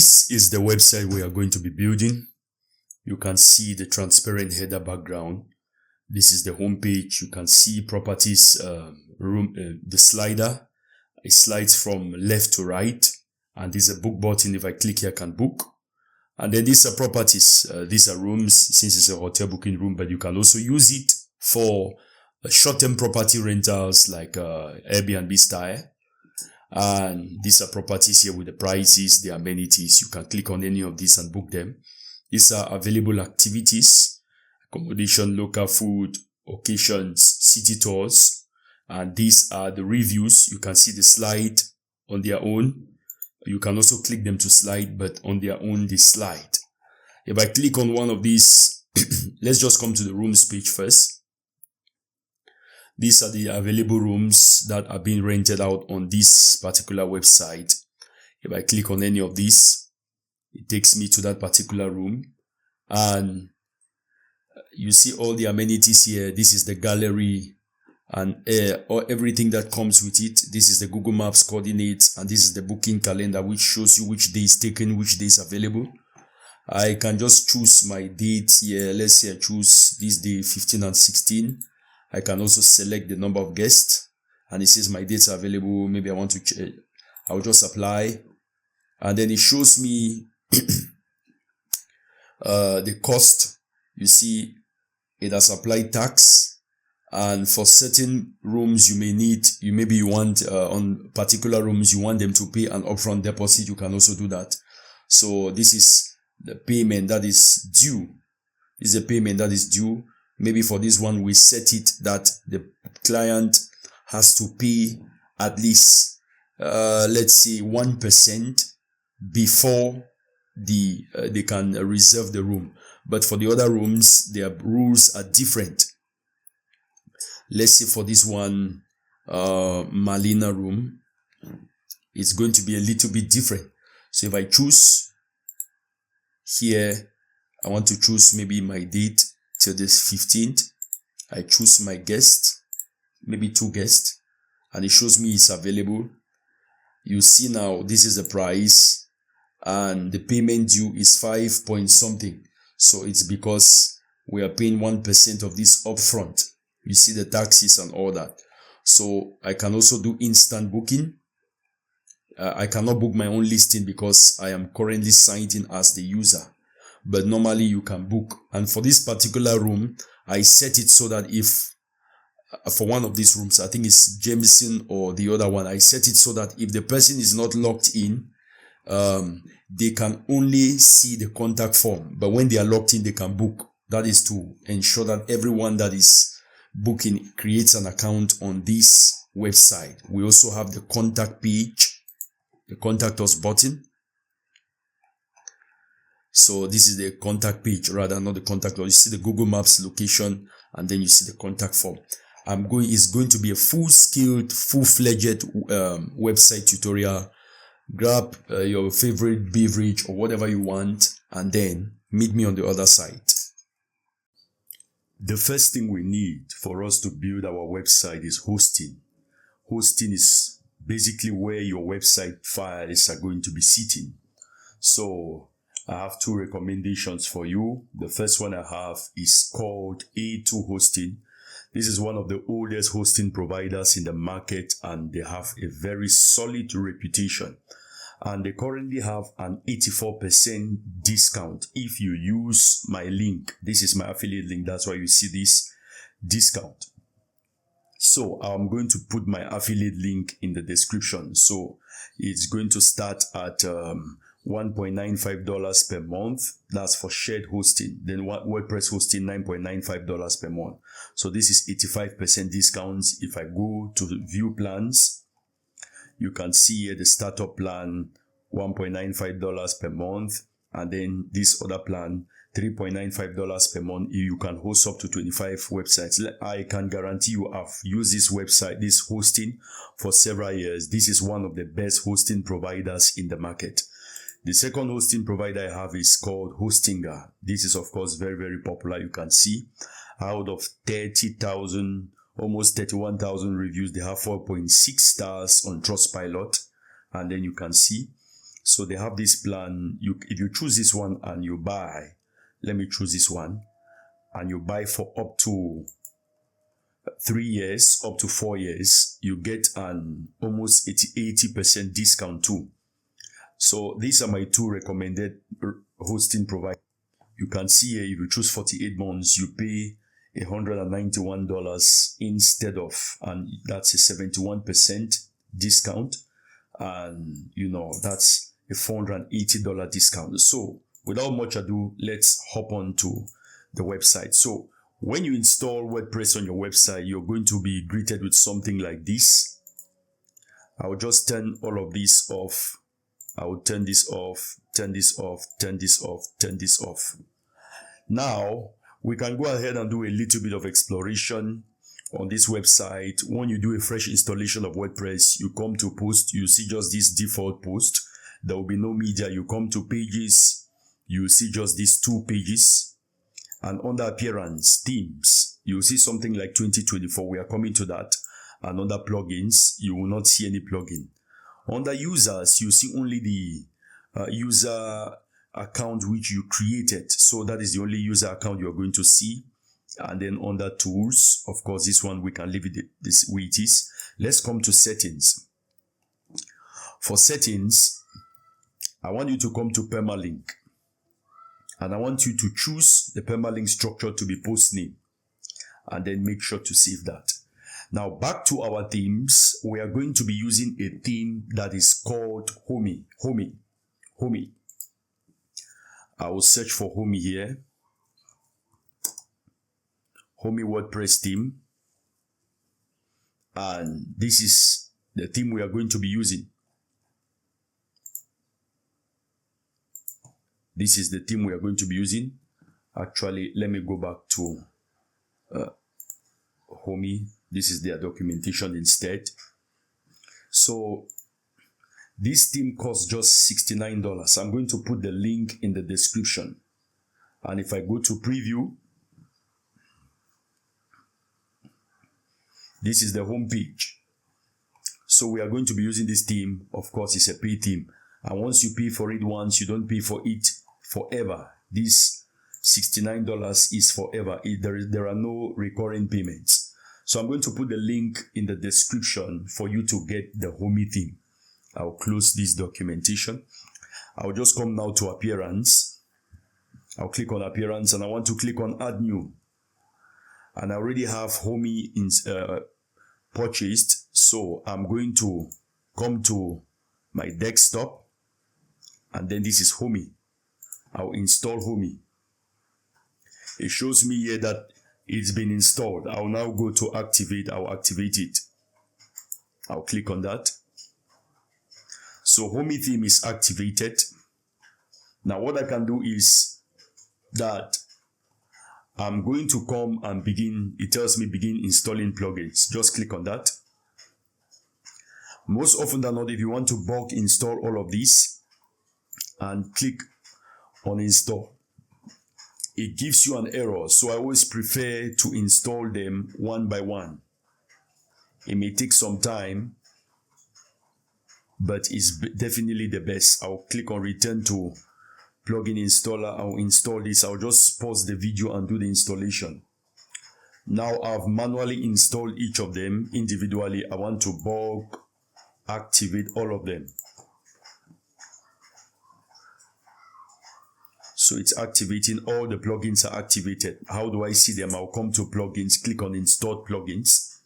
this is the website we are going to be building. You can see the transparent header background. This is the home page. You can see properties, the slider. It slides from left to right. And there's a book button. If I click here, I can book. And then these are properties. These are rooms, since it's a hotel booking room, but you can also use it for short-term property rentals like Airbnb style. And these are properties here with the prices, the amenities. You can click on any of these and book them. These are available activities, accommodation, local food, occasions, city tours. And these are the reviews. You can see the slide on their own. You can also click them to slide, but on their own, they slide. If I click on one of these, let's just come to the rooms page first. These are the available rooms that are being rented out on this particular website. If I click on any of these, it takes me to that particular room. And you see all the amenities here. This is the gallery and everything that comes with it. This is the Google Maps coordinates, and this is the booking calendar, which shows you which day is taken, which day is available. I can just choose my dates here. Let's say I choose this day, 15 and 16. I can also select the number of guests, and it says my dates are available. Maybe I want to I'll just apply, and then it shows me the cost. You see it has applied tax, and for certain rooms you want on particular rooms you want them to pay an upfront deposit. You can also do that. So this is the payment that is due. This is a payment that is due. Maybe for this one, we set it that the client has to pay at least, let's say 1% before they can reserve the room. But for the other rooms, their rules are different. Let's say for this one, Malina room, it's going to be a little bit different. So if I choose here, I want to choose maybe my date till this 15th. I choose my guest, maybe 2 guests, and it shows me it's available. You see now, this is the price, and the payment due is 5 point something. So it's because we are paying 1% of this upfront. You see the taxes and all that. So I can also do instant booking. I cannot book my own listing because I am currently signed in as the user. But normally you can book. And for this particular room, I set it so that if, for one of these rooms, I think it's Jameson or the other one, I set it so that if the person is not logged in, they can only see the contact form. But when they are logged in, they can book. That is to ensure that everyone that is booking creates an account on this website. We also have the contact page, the contact us button. So this is the contact page, rather not the contact us. You see the Google Maps location, and then you see the contact form. It's going to be a full-scaled, full-fledged website tutorial. Grab your favorite beverage or whatever you want, and then meet me on the other side. The first thing we need for us to build our website is hosting. Hosting is basically where your website files are going to be sitting. So I have 2 recommendations for you. The first one I have is called A2 Hosting. This is one of the oldest hosting providers in the market, and they have a very solid reputation. And they currently have an 84% discount if you use my link. This is my affiliate link. That's why you see this discount. So I'm going to put my affiliate link in the description. So it's going to start at $1.95 per month. That's for shared hosting. Then WordPress hosting, $9.95 per month. So this is 85% discounts. If I go to view plans, you can see here the startup plan, $1.95 per month. And then this other plan, $3.95 per month. You can host up to 25 websites. I can guarantee you I've used this website, this hosting, for several years. This is one of the best hosting providers in the market. The second hosting provider I have is called Hostinger. This is, of course, very, very popular. You can see out of 30,000, almost 31,000 reviews, they have 4.6 stars on Trustpilot. And then you can see So they have this plan. If you choose this one and you buy, let me choose this one, and you buy for up to 3 years, up to 4 years, you get an almost 80% discount too. So these are my 2 recommended hosting providers. You can see here, if you choose 48 months, you pay $191 instead of, and that's a 71% discount. And that's a $480 discount. So without much ado, let's hop on to the website. So when you install WordPress on your website, you're going to be greeted with something like this. I'll just turn all of this off. I will turn this off, turn this off, turn this off, turn this off. Now we can go ahead and do a little bit of exploration on this website. When you do a fresh installation of WordPress, you come to post, you see just this default post. There will be no media. You come to pages, you see just these 2 pages. And under appearance, themes, you see something like 2024. We are coming to that. And under plugins, you will not see any plugin. Under users, you see only the user account which you created. So that is the only user account you are going to see. And then under tools, of course, this one we can leave it this way it is. Let's come to settings. For settings, I want you to come to permalink. And I want you to choose the permalink structure to be post name. And then make sure to save that. Now back to our themes. We are going to be using a theme that is called Homey. I will search for Homey here. Homey WordPress theme. And this is the theme we are going to be using. This is the theme we are going to be using. Actually, let me go back to Homey. This is their documentation instead. So this theme costs just $69. I'm going to put the link in the description. And if I go to preview, this is the home page. So we are going to be using this theme. Of course, it's a paid theme. And once you pay for it once, you don't pay for it forever. This $69 is forever. There are no recurring payments. So I'm going to put the link in the description for you to get the Homey theme. I'll close this documentation. I'll just come now to appearance. I'll click on appearance and I want to click on add new. And I already have Homey purchased. So I'm going to come to my desktop and then this is Homey. I'll install Homey. It shows me here that it's been installed. I'll now go to activate. I'll activate it. I'll click on that. So Homey theme is activated. Now what I can do is that I'm going to come and begin. It tells me begin installing plugins. Just click on that. Most often than not, if you want to bulk install all of these and click on install, it gives you an error. So I always prefer to install them one by one. It may take some time, but it's definitely the best. I'll click on return to plugin installer. I'll install this. I'll just pause the video and do the installation. Now I've manually installed each of them individually. I want to bulk activate all of them. So it's activating. All the plugins are activated. How do I see them? I'll come to plugins, click on install plugins.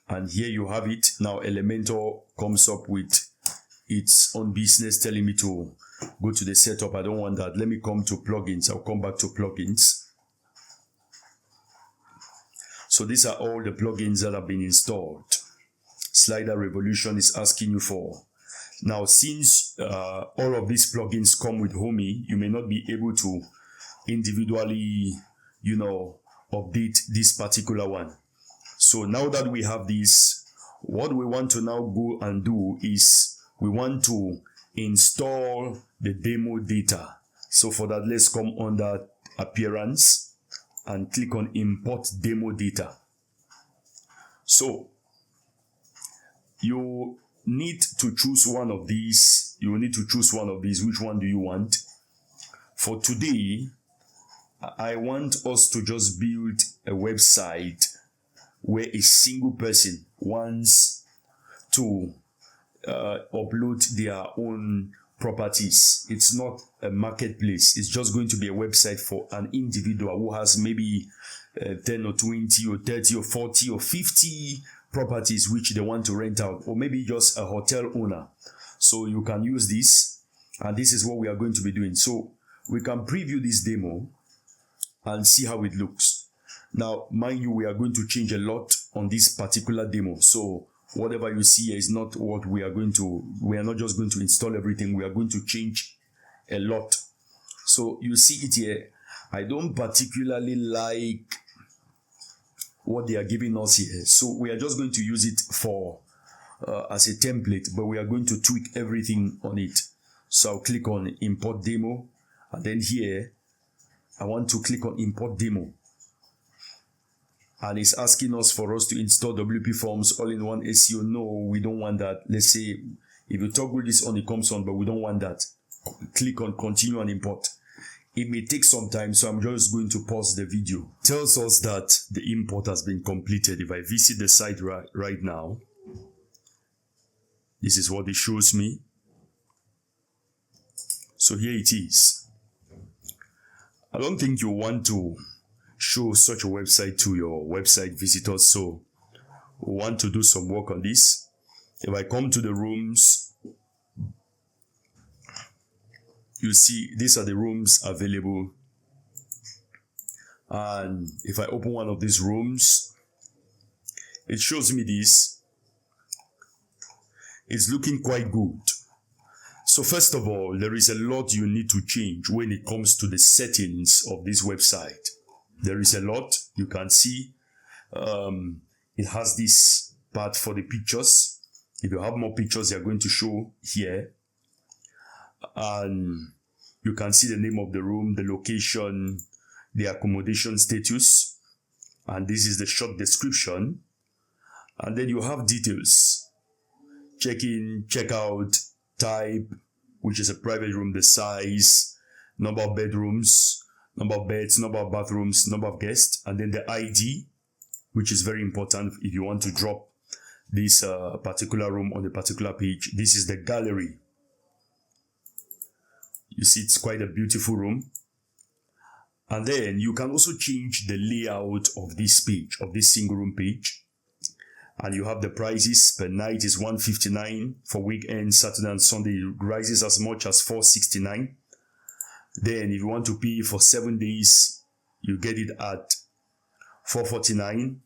And here you have it. Now Elementor comes up with its own business telling me to go to the setup. I don't want that. Let me come to plugins. I'll come back to plugins. So these are all the plugins that have been installed. Slider Revolution is asking you for. Now, since all of these plugins come with Homey, you may not be able to individually, update this particular one. So now that we have this, what we want to now go and do is we want to install the demo data. So for that, let's come under appearance and click on import demo data. So you need to choose one of these. You will need to choose one of these. Which one do you want? For today, I want us to just build a website where a single person wants to upload their own properties. It's not a marketplace. It's just going to be a website for an individual who has maybe 10 or 20 or 30 or 40 or 50 properties which they want to rent out, or maybe just a hotel owner. So you can use this, and this is what we are going to be doing. So we can preview this demo and see how it looks. Now, mind you, we are going to change a lot on this particular demo. So whatever you see here is not what we are not just going to install everything. We are going to change a lot. So you see it here. I don't particularly like what they are giving us here. So we are just going to use it for as a template, but we are going to tweak everything on it. So I'll click on import demo, and then here I want to click on import demo. And it's asking us for us to install WP Forms all-in-one SEO. No, we don't want that. Let's say if you toggle this on, it comes on, but we don't want that. Click on continue and import. It may take some time, so I'm just going to pause the video. It tells us that the import has been completed. If I visit the site right now, this is what it shows me. So here it is. I don't think you want to show such a website to your website visitors, so we want to do some work on this. If I come to the rooms, you see these are the rooms available, and if I open one of these rooms, it shows me this. It's looking quite good. So first of all, there is a lot you need to change when it comes to the settings of this website. There is a lot. You can see it has this part for the pictures. If you have more pictures, they are going to show here. And you can see the name of the room, the location, the accommodation status. And this is the short description. And then you have details. Check-in, check-out, type, which is a private room, the size, number of bedrooms, number of beds, number of bathrooms, number of guests, and then the ID, which is very important if you want to drop this particular room on a particular page. This is the gallery. You see, it's quite a beautiful room. And then you can also change the layout of this page, of this single room page. And you have the prices. Per night is $159. For weekend, Saturday and Sunday, it rises as much as $469. Then if you want to pay for 7 days, you get it at $449.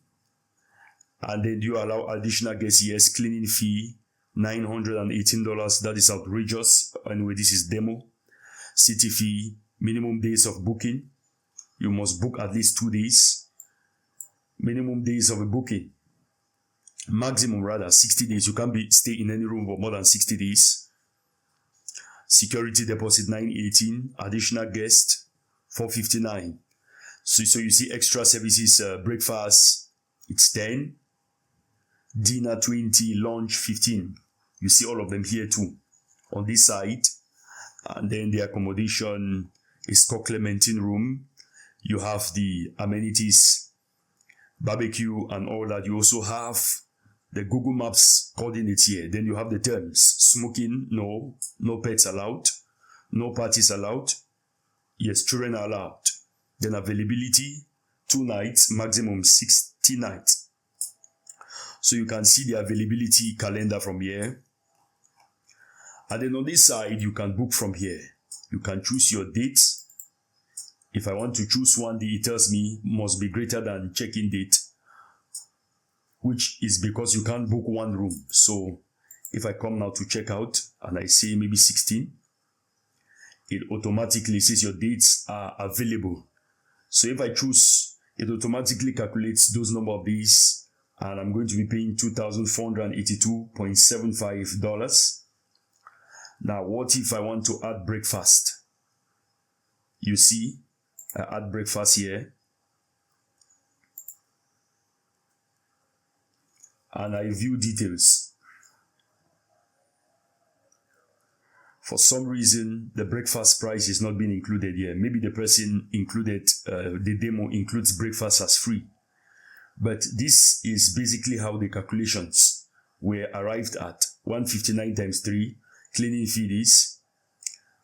And then you allow additional guests. Yes, cleaning fee, $918. That is outrageous. Anyway, this is demo. City fee, minimum days of booking. You must book at least 2 days. Minimum days of a booking. Maximum rather 60 days. You can't stay in any room for more than 60 days. Security deposit $918. Additional guest $459. So you see extra services, breakfast it's $10, dinner $20, lunch $15. You see all of them here too on this side. And then the accommodation is called Clementine room. You have the amenities, barbecue and all that. You also have the Google Maps coordinates here. Then you have the terms. Smoking, no. No pets allowed. No parties allowed. Yes, children are allowed. Then availability, 2 nights, maximum 60 nights. So you can see the availability calendar from here. And then on this side, you can book from here. You can choose your dates. If I want to choose one day, it tells me must be greater than check-in date, which is because you can't book one room. So if I come now to check out and I say maybe 16, it automatically says your dates are available. So if I choose, it automatically calculates those number of days, and I'm going to be paying $2,482.75. Now, what if I want to add breakfast? You see, I add breakfast here. And I view details. For some reason, the breakfast price is not being included here. Maybe the person included, the demo includes breakfast as free. But this is basically how the calculations were arrived at. 159 times 3, cleaning fee is,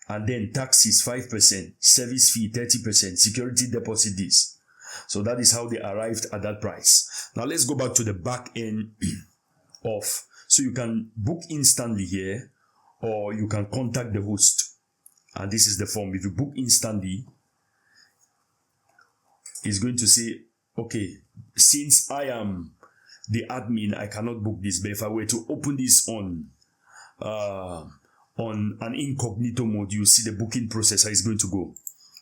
and then taxes 5%, service fee 30%, security deposit this. So that is how they arrived at that price. Now let's go back to the back end of, so you can book instantly here, or you can contact the host. And this is the form. If you book instantly, it's going to say, okay, since I am the admin, I cannot book this. But if I were to open this on an incognito mode, you see the booking process, how it's going to go.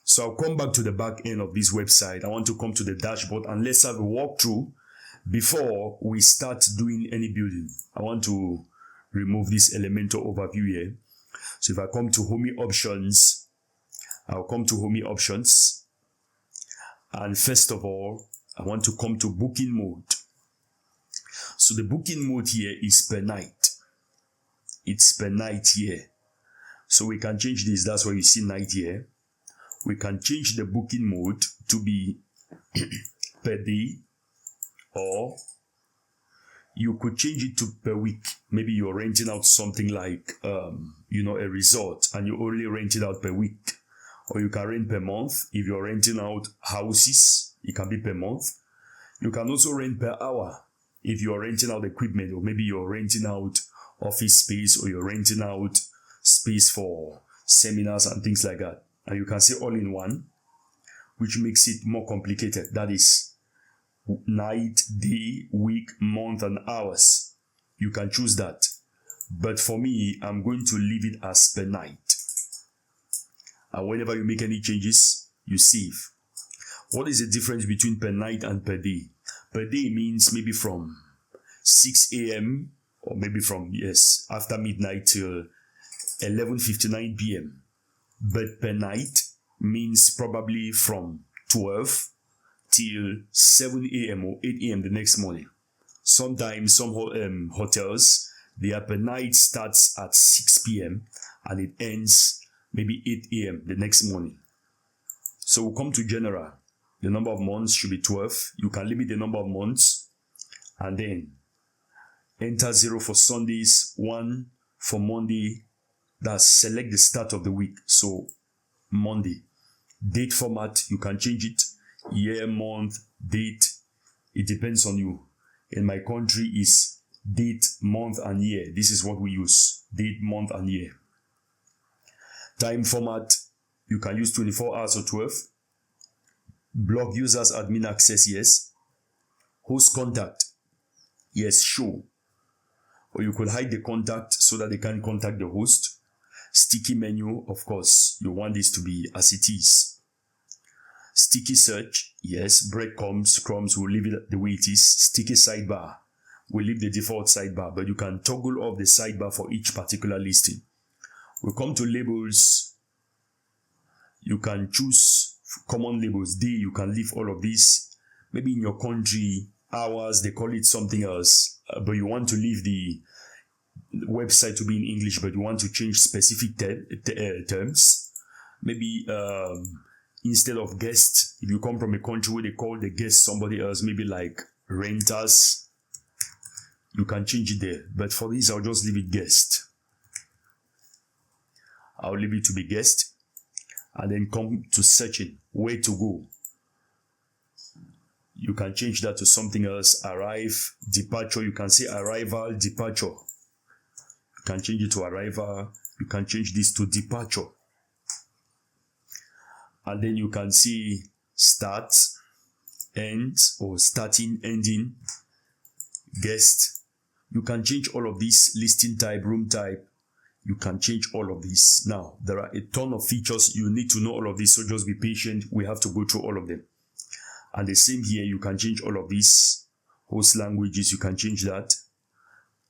So I'll come back to the back end of this website. I want to come to the dashboard and let's have a walkthrough before we start doing any building. I want to remove this Elementor overview here. So if I come to Home Options, I'll come to Home Options. And first of all, I want to come to Booking Mode. So the booking mode here is per night. It's per night here. So we can change this. That's why you see night here. We can change the booking mode to be per day, or you could change it to per week. Maybe you're renting out something like, a resort, and you only rent it out per week. Or you can rent per month. If you're renting out houses, it can be per month. You can also rent per hour. If you're renting out equipment, or maybe you're renting out office space, or you're renting out space for seminars and things like that. And you can say all in one, which makes it more complicated. That is night, day, week, month, and hours. You can choose that. But for me, I'm going to leave it as per night. And whenever you make any changes, you save. What is the difference between per night and per day? Per day means maybe from 6 a.m. or maybe from, after midnight till 11:59 p.m. But per night means probably from 12 till 7 a.m. or 8 a.m. the next morning. Sometimes some hotels, their per night starts at 6 p.m. and it ends maybe 8 a.m. the next morning. So we'll come to general. The number of months should be 12. You can limit the number of months and then enter 0 for Sundays, 1 for Monday. That's select the start of the week. So Monday. Date format, you can change it. Year, month, date. It depends on you. In my country is date, month, and year. This is what we use. Date, month, and year. Time format, you can use 24 hours or 12. Block users admin access, yes. Host contact, yes, show. Or you could hide the contact so that they can contact the host. Sticky menu, of course, you want this to be as it is. Sticky search, yes. Breadcrumbs, crumbs, we'll leave it the way it is. Sticky sidebar, we'll leave the default sidebar, but you can toggle off the sidebar for each particular listing. We'll come to labels. You can choose common labels. Day, you can leave all of these. Maybe in your country, hours, they call it something else, but you want to leave the website to be in English, but you want to change specific terms. Maybe instead of guest, if you come from a country where they call the guest somebody else, maybe like renters, you can change it there. But for this, I'll just leave it guest. I'll leave it to be guest, and then come to searching, where to go. You can change that to something else. Arrive, departure. You can say arrival, departure. You can change it to arrival. You can change this to departure. And then you can see start, end, or starting, ending, guest. You can change all of these. Listing type, room type. You can change all of these. Now, there are a ton of features. You need to know all of this, so just be patient. We have to go through all of them. And the same here, you can change all of these. Host languages, you can change that.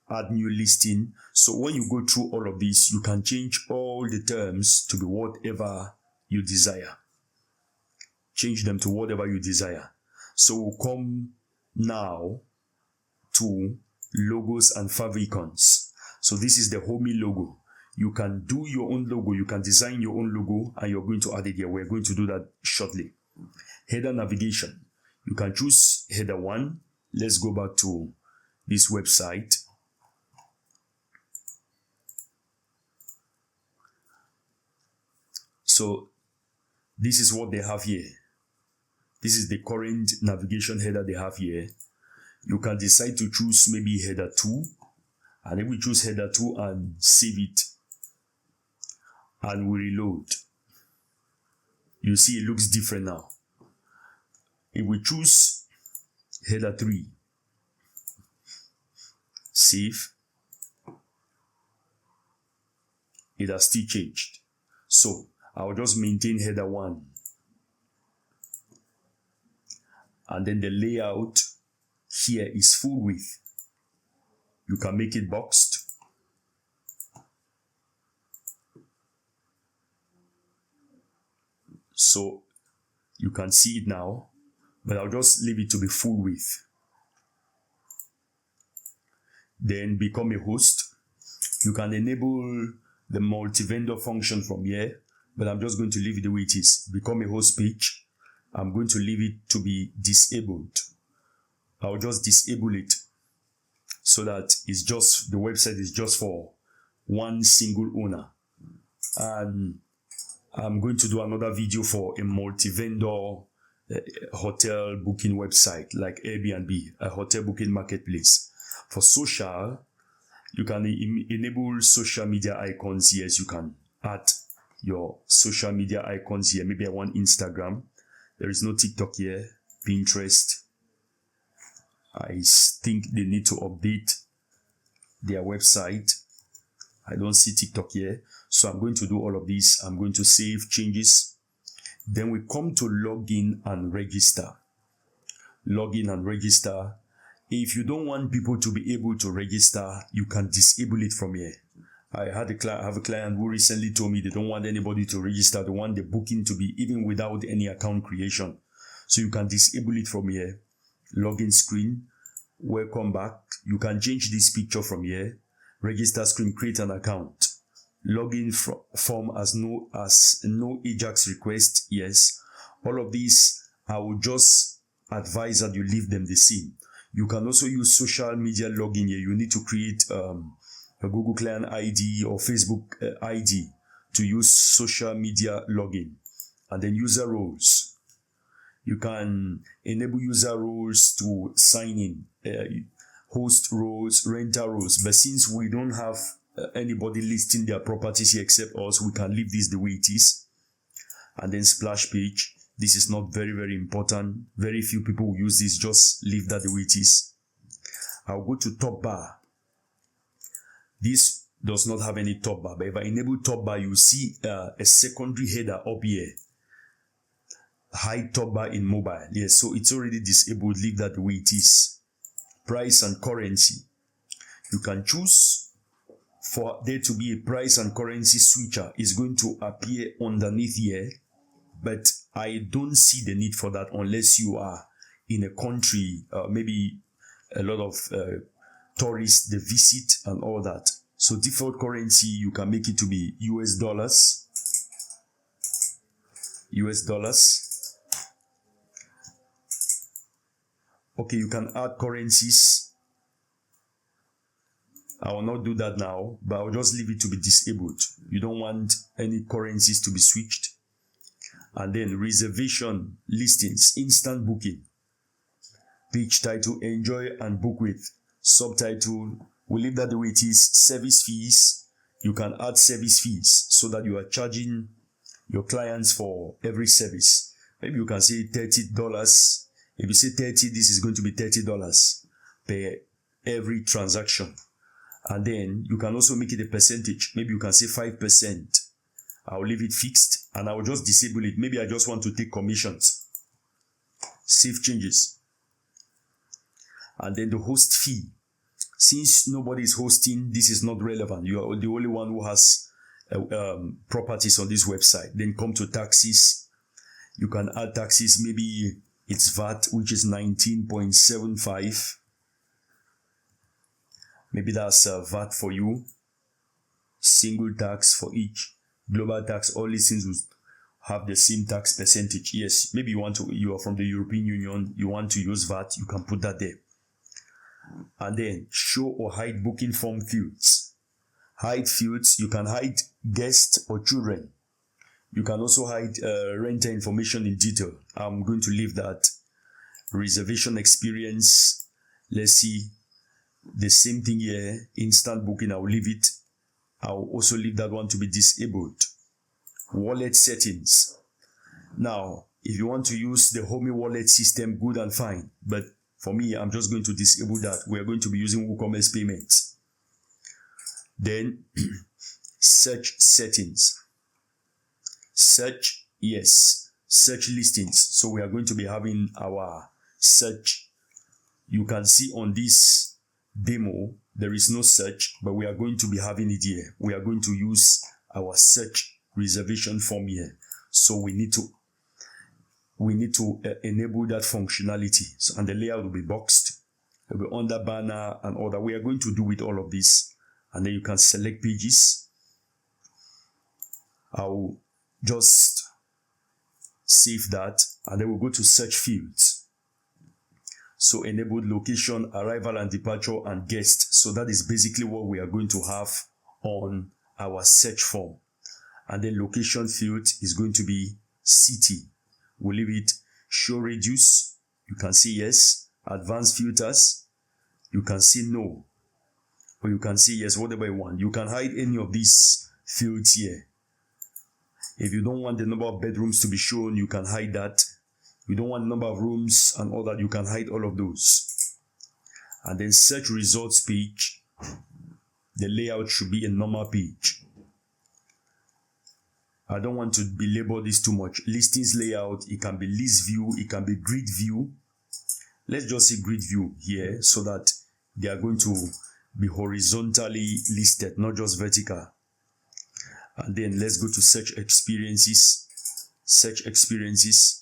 Add new listing. So when you go through all of this, you can change all the terms to be whatever you desire. Change them to whatever you desire. So we'll come now to logos and favicons. So this is the Homey logo. you can do your own logo. You can design your own logo and you're going to add it here. We're going to do that shortly. Header navigation. You can choose header 1. Let's go back to this website. So this is what they have here. This is the current navigation header they have here. You can decide to choose maybe header 2. And then we choose header 2 and save it. And we reload. You see it looks different now. If we choose header 3, save, it has still changed. So I'll just maintain header 1. And then the layout here is full width. You can make it boxed. So you can see it now, but I'll just leave it to be full width. Then become a host. You can enable the multi-vendor function from here, but I'm just going to leave it the way it is. Become a host page. I'm going to leave it to be disabled. I'll just disable it so that it's just, the website is just for one single owner. And I'm going to do another video for a multi-vendor hotel booking website like Airbnb, a hotel booking marketplace. For social, you can enable social media icons here. You can add your social media icons here. Maybe I want Instagram. There is no TikTok here. Pinterest. I think they need to update their website. I don't see TikTok here. So I'm going to do all of this. I'm going to save changes. Then we come to login and register. Login and register. If you don't want people to be able to register, you can disable it from here. I have a client who recently told me they don't want anybody to register. They want the booking to be even without any account creation. So you can disable it from here. Login screen. Welcome back. You can change this picture from here. Register screen, create an account. Login form as no Ajax request. Yes. All of these, I will just advise that you leave them the same. You can also use social media login here. You need to create a Google Client ID or Facebook ID to use social media login. And then user roles. You can enable user roles to sign in, host roles, renter roles. But since we don't have anybody listing their properties here except us, we can leave this the way it is. And then splash page. This is not very, very important. Very few people will use this. Just leave that the way it is. I'll go to top bar. This does not have any top bar. But if I enable top bar, you see a secondary header up here. Hide top bar in mobile. Yes, so it's already disabled. Leave that the way it is. Price and currency. You can choose for there to be a price and currency switcher. It's going to appear underneath here. But I don't see the need for that unless you are in a country, maybe a lot of tourists, they visit and all that. So default currency, you can make it to be US dollars. US dollars. Okay, you can add currencies. I will not do that now, but I'll just leave it to be disabled. You don't want any currencies to be switched. And then reservation, listings, instant booking. Page title, enjoy and book with. Subtitle, we'll leave that the way it is. Service fees, you can add service fees so that you are charging your clients for every service. Maybe you can say $30. If you say 30, this is going to be $30 per every transaction. And then you can also make it a percentage. Maybe you can say 5%. I'll leave it fixed and I'll just disable it. Maybe I just want to take commissions. Save changes. And then the host fee. Since nobody is hosting, this is not relevant. You are the only one who has properties on this website. Then come to taxes. You can add taxes. Maybe it's VAT, which is 19.75. Maybe that's VAT for you. single tax for each global tax. All listings will have the same tax percentage. Yes, maybe you are from the European Union, you want to use VAT, you can put that there. And then show or hide booking form fields. Hide fields, you can hide guests or children. You can also hide renter information in detail. I'm going to leave that. Reservation experience, let's see, the same thing here. Instant booking, I'll leave it. I'll also leave that one to be disabled. Wallet settings. Now, if you want to use the Homey wallet system, good and fine. But for me, I'm just going to disable that. We're going to be using WooCommerce payments. Then, search settings. Search, yes. Search listings. So we are going to be having our search. You can see on this demo, there is no search, but we are going to be having it here. We are going to use our search reservation form here. So we need to enable that functionality. So, and the layout will be boxed. It will be under banner and all that. We are going to do with all of this. And then you can select pages. I'll just save that. And then we'll go to search fields. So enabled location, arrival and departure, and guest. So that is basically what we are going to have on our search form. And then location field is going to be city. We'll leave it. Show radius. You can see yes. Advanced filters. You can see no. Or you can see yes, whatever you want. You can hide any of these fields here. If you don't want the number of bedrooms to be shown, you can hide that. You don't want the number of rooms and all that, you can hide all of those. And then search results page. The layout should be a normal page. I don't want to belabor this too much. Listings layout, it can be list view, it can be grid view. Let's just say grid view here so that they are going to be horizontally listed, not just vertical. And then let's go to search experiences. Search experiences.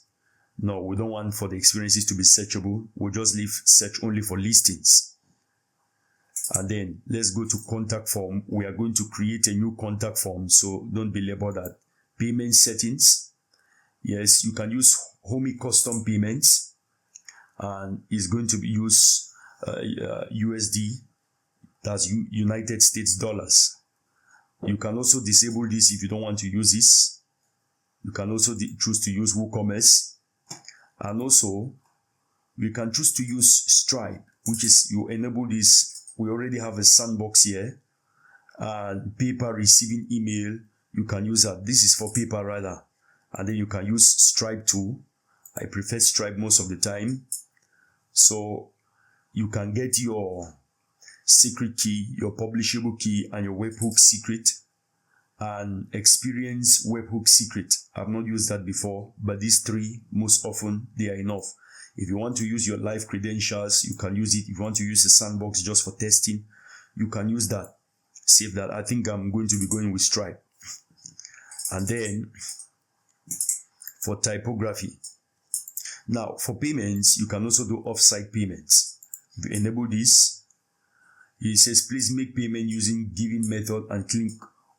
No, we don't want for the experiences to be searchable. We'll just leave search only for listings. And then let's go to contact form. We are going to create a new contact form, so don't belabor that. Payment settings. Yes, you can use Homey custom payments, and it's going to be use USD, that's United States dollars. You can also disable this if you don't want to use this. You can also choose to use WooCommerce. And also, we can choose to use Stripe, which is you enable this. We already have a sandbox here. And paper receiving email, you can use that. This is for paper rather. And then you can use Stripe too. I prefer Stripe most of the time. So you can get your secret key, your publishable key, and your webhook secret, and experience webhook secret. I've not used that before, but these three, most often, they are enough. If you want to use your live credentials, you can use it. If you want to use a sandbox just for testing, you can use that. Save that. I think I'm going to be going with Stripe. And then for typography. Now, for payments, you can also do off-site payments. If you enable this, it says, please make payment using given method and click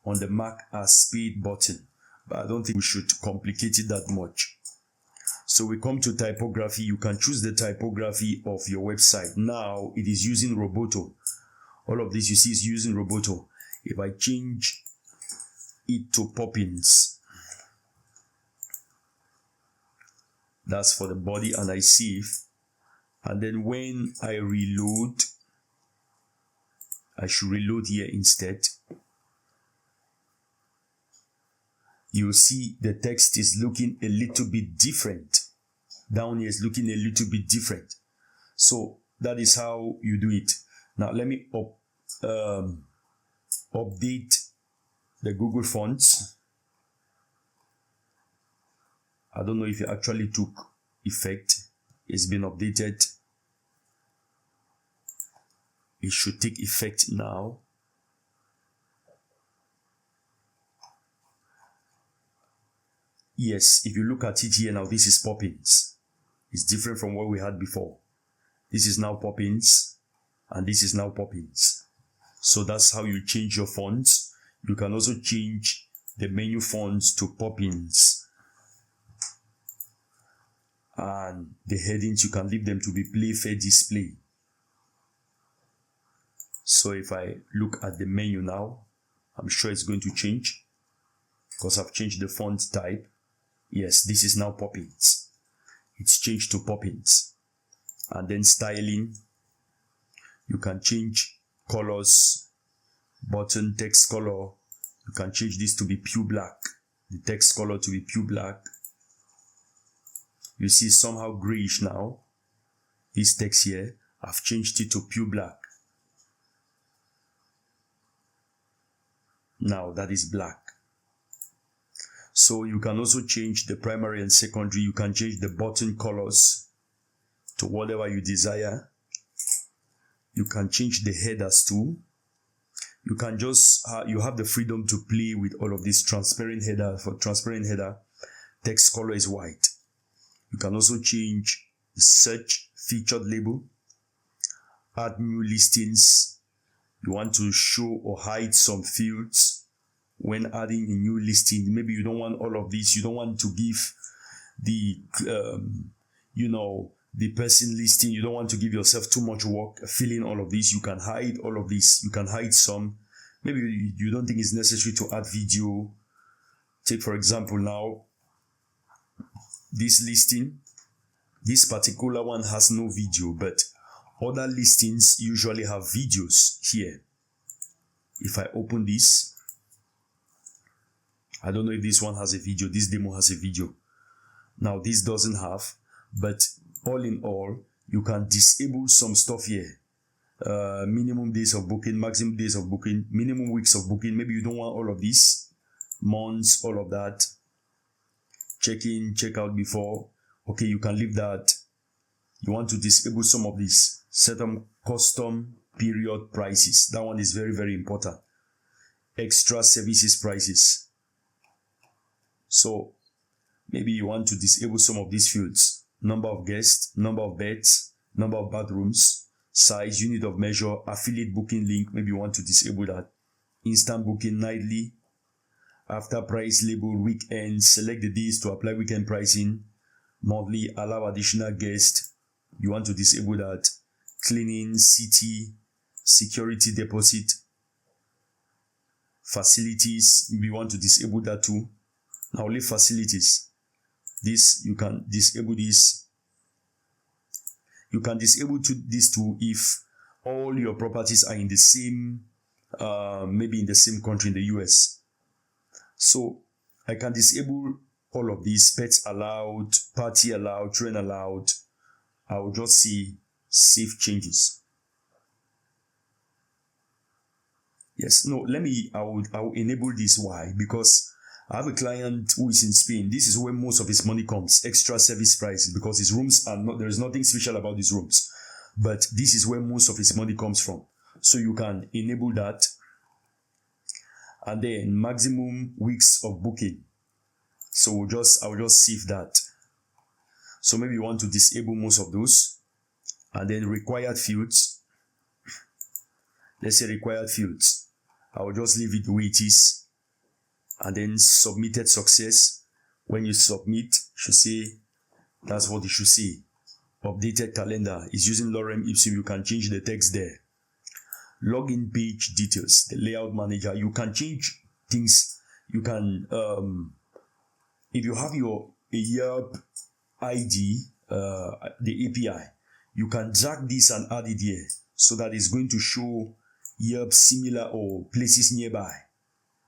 on the mark as paid button. But I don't think we should complicate it that much. So we come to typography. You can choose the typography of your website. Now it is using Roboto. All of this you see is using Roboto. If I change it to Poppins, that's for the body, and I save. And then when I reload, I should reload here instead. You'll see the text is looking a little bit different. Down here is looking a little bit different. So that is how you do it. Now let me update the Google fonts. I don't know if it actually took effect. It's been updated. It should take effect now. Yes, if you look at it here now, this is Poppins. It's different from what we had before. This is now Poppins, and this is now Poppins. So that's how you change your fonts. You can also change the menu fonts to pop-ins, and the headings, you can leave them to be play fair display. So if I look at the menu now, I'm sure it's going to change because I've changed the font type. Yes, this is now pop-ins. It's changed to pop-ins. And then styling, you can change colors, button text color. You can change this to be pure black, the text color to be pure black. You see somehow grayish now. This text here, I've changed it to pure black. Now that is black. So you can also change the primary and secondary. You can change the button colors to whatever you desire. You can change the headers too. You can just, you have the freedom to play with all of this. Transparent header. For transparent header, text color is white. You can also change the search featured label, add new listings. You want to show or hide some fields when adding a new listing. Maybe you don't want all of this. You don't want to give the, the person listing. You don't want to give yourself too much work filling all of this. You can hide all of this. You can hide some. Maybe you don't think it's necessary to add video. Take, for example, now, this listing. This particular one has no video, but other listings usually have videos here. If I open this, I don't know if this one has a video. This demo has a video. Now this doesn't have, but all in all, you can disable some stuff here. Minimum days of booking, maximum days of booking, minimum weeks of booking. Maybe you don't want all of this, months, all of that. Check in, check out before. Okay, you can leave that. You want to disable some of this. Set up custom period prices. That one is very, very important. Extra services prices. So maybe you want to disable some of these fields. Number of guests, number of beds, number of bathrooms, size, unit of measure, affiliate booking link. Maybe you want to disable that. Instant booking nightly. After price label, weekend. Select the days to apply weekend pricing. Monthly, allow additional guests. You want to disable that. Cleaning, city, security deposit, facilities. We want to disable that too. Now leave facilities. This, you can disable this. You can disable this too if all your properties are in the same, maybe in the same country, in the US. So I can disable all of these. Pets allowed, party allowed, train allowed. I will just see save changes. Yes, no, I will enable this. Why? Because I have a client who is in Spain. This is where most of his money comes, extra service prices, because his rooms are not, there is nothing special about these rooms, but this is where most of his money comes from. So you can enable that. And then maximum weeks of booking. So I will just save that. So maybe you want to disable most of those. And then required fields. Let's say required fields. I will just leave it the way it is. And then submitted success. When you submit, it should say, that's what it should say. Updated calendar is using lorem ipsum. You can change the text there. Login page details, the layout manager. You can change things. You can, if you have your YERP ID, the API, you can drag this and add it here so that it's going to show YERP similar or places nearby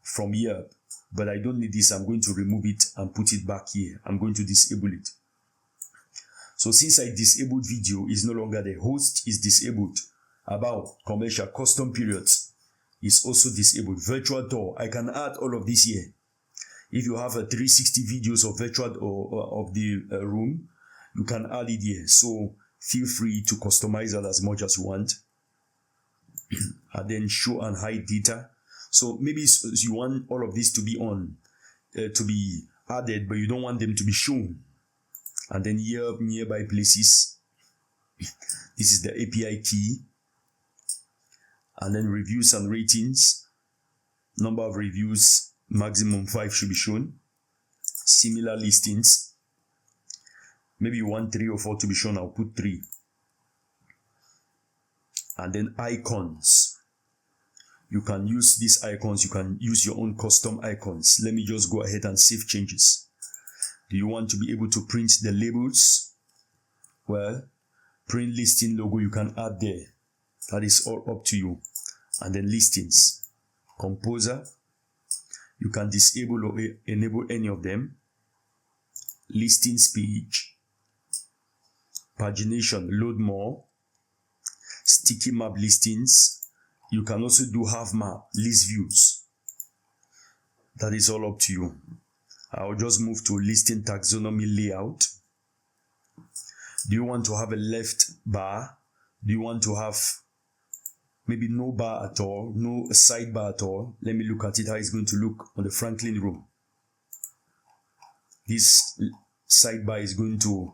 from YERP. But I don't need this. I'm going to remove it and put it back here. I'm going to disable it. So since I disabled video, is no longer the host is disabled. About commercial custom periods is also disabled. Virtual tour, I can add all of this here. If you have a 360 videos of virtual or of the room, you can add it here. So feel free to customize that as much as you want. And then show and hide data. So maybe you want all of this to be on, to be added, but you don't want them to be shown. And then here, nearby places. This is the API key. And then reviews and ratings. Number of reviews, maximum 5 should be shown. Similar listings, maybe you want 3 or 4 to be shown, I'll put 3. And then icons, you can use these icons, you can use your own custom icons. Let me just go ahead and save changes. Do you want to be able to print the labels? Well, print listing logo you can add there. That is all up to you. And then listings, composer, you can disable or enable any of them. Listings page, pagination, load more, sticky map listings. You can also do half map, list views. That is all up to you. I'll just move to listing taxonomy layout. Do you want to have a left bar? Do you want to have maybe no bar at all, no sidebar at all? Let me look at it, how it's going to look on the Franklin room. This sidebar is going to,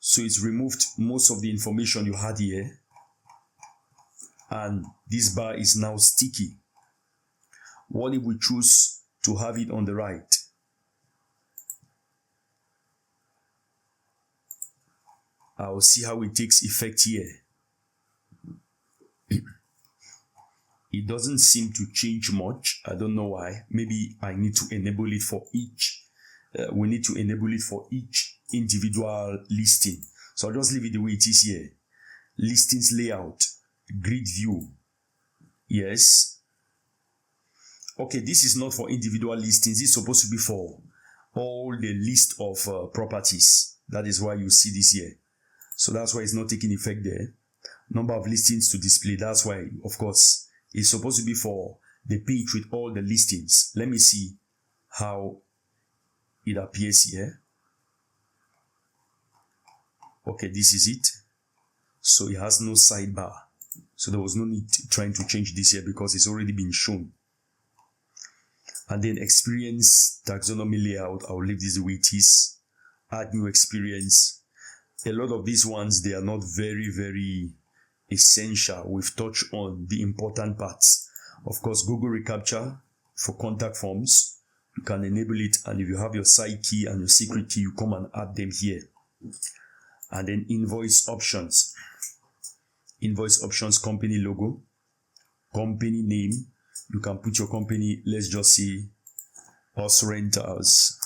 so it's removed most of the information you had here, and this bar is now sticky. What if we choose to have it on the right? I'll see how it takes effect here. It doesn't seem to change much. I don't know why. Maybe I need to enable it for each. We need to enable it for each individual listing. So I'll just leave it the way it is here. Listings layout, grid view. Yes. Okay, this is not for individual listings. It's supposed to be for all the list of properties. That is why you see this here. So that's why it's not taking effect there. Number of listings to display. That's why, of course, it's supposed to be for the page with all the listings. Let me see how it appears here. Okay, this is it. So it has no sidebar. So there was no need trying to change this here because it's already been shown. And then experience taxonomy layout. I'll leave this the way it is. Add new experience. A lot of these ones, they are not very essential. We've touched on the important parts. Of course, Google reCAPTCHA for contact forms, you can enable it, and if you have your side key and your secret key, you come and add them here. And then invoice options. Invoice options, company logo, company name. You can put your company, let's just say Us Rentals.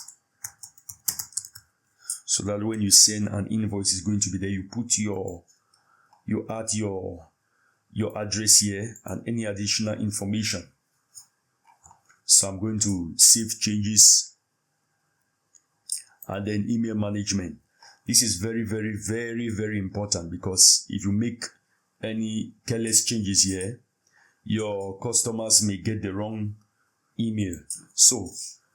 So that when you send an invoice, is going to be there. You put you add your address here and any additional information. So I'm going to save changes. And then email management. This is very important, because if you make any careless changes here, your customers may get the wrong email. So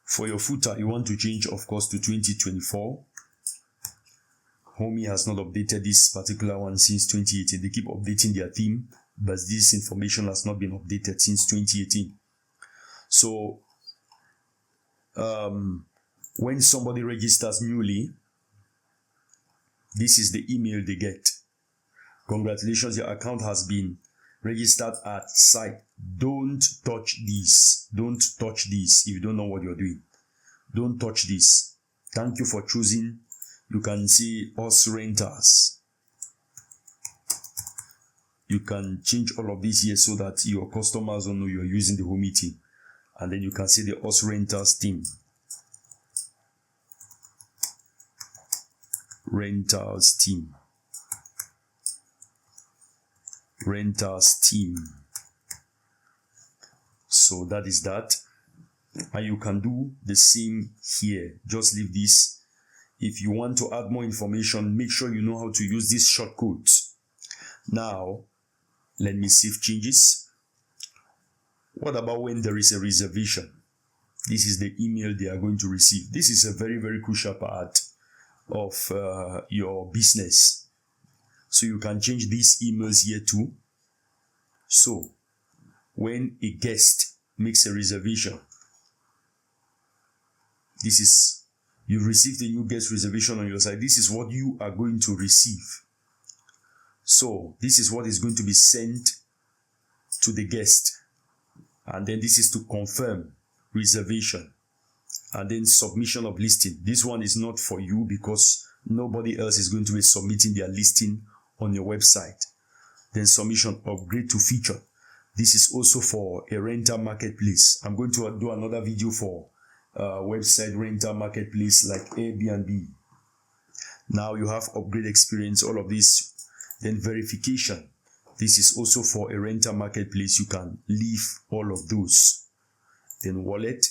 for your footer, you want to change, of course, to 2024. Homey has not updated this particular one since 2018. They keep updating their theme, but this information has not been updated since 2018. So when somebody registers newly, this is the email they get. Congratulations, your account has been registered at site. Don't touch this. Don't touch this if you don't know what you're doing. Don't touch this. Thank you for choosing. You can see Us Renters. You can change all of this here so that your customers don't know you're using the Homey team. And then you can see the Us Renters team. Rentals team. Rentals team. So that is that. And you can do the same here. Just leave this. If you want to add more information, make sure you know how to use these shortcodes. Now, let me save changes. What about when there is a reservation? This is the email they are going to receive. This is a very crucial part of your business. So you can change these emails here too. So when a guest makes a reservation, this is, you received a new guest reservation on your side. This is what you are going to receive. So this is what is going to be sent to the guest. And then this is to confirm reservation. And then submission of listing. This one is not for you because nobody else is going to be submitting their listing on your website. Then submission, upgrade to feature. This is also for a rental marketplace. I'm going to do another video for website rental marketplace like Airbnb. Now you have upgrade experience, all of this. Then verification. This is also for a rental marketplace. You can leave all of those. Then wallet.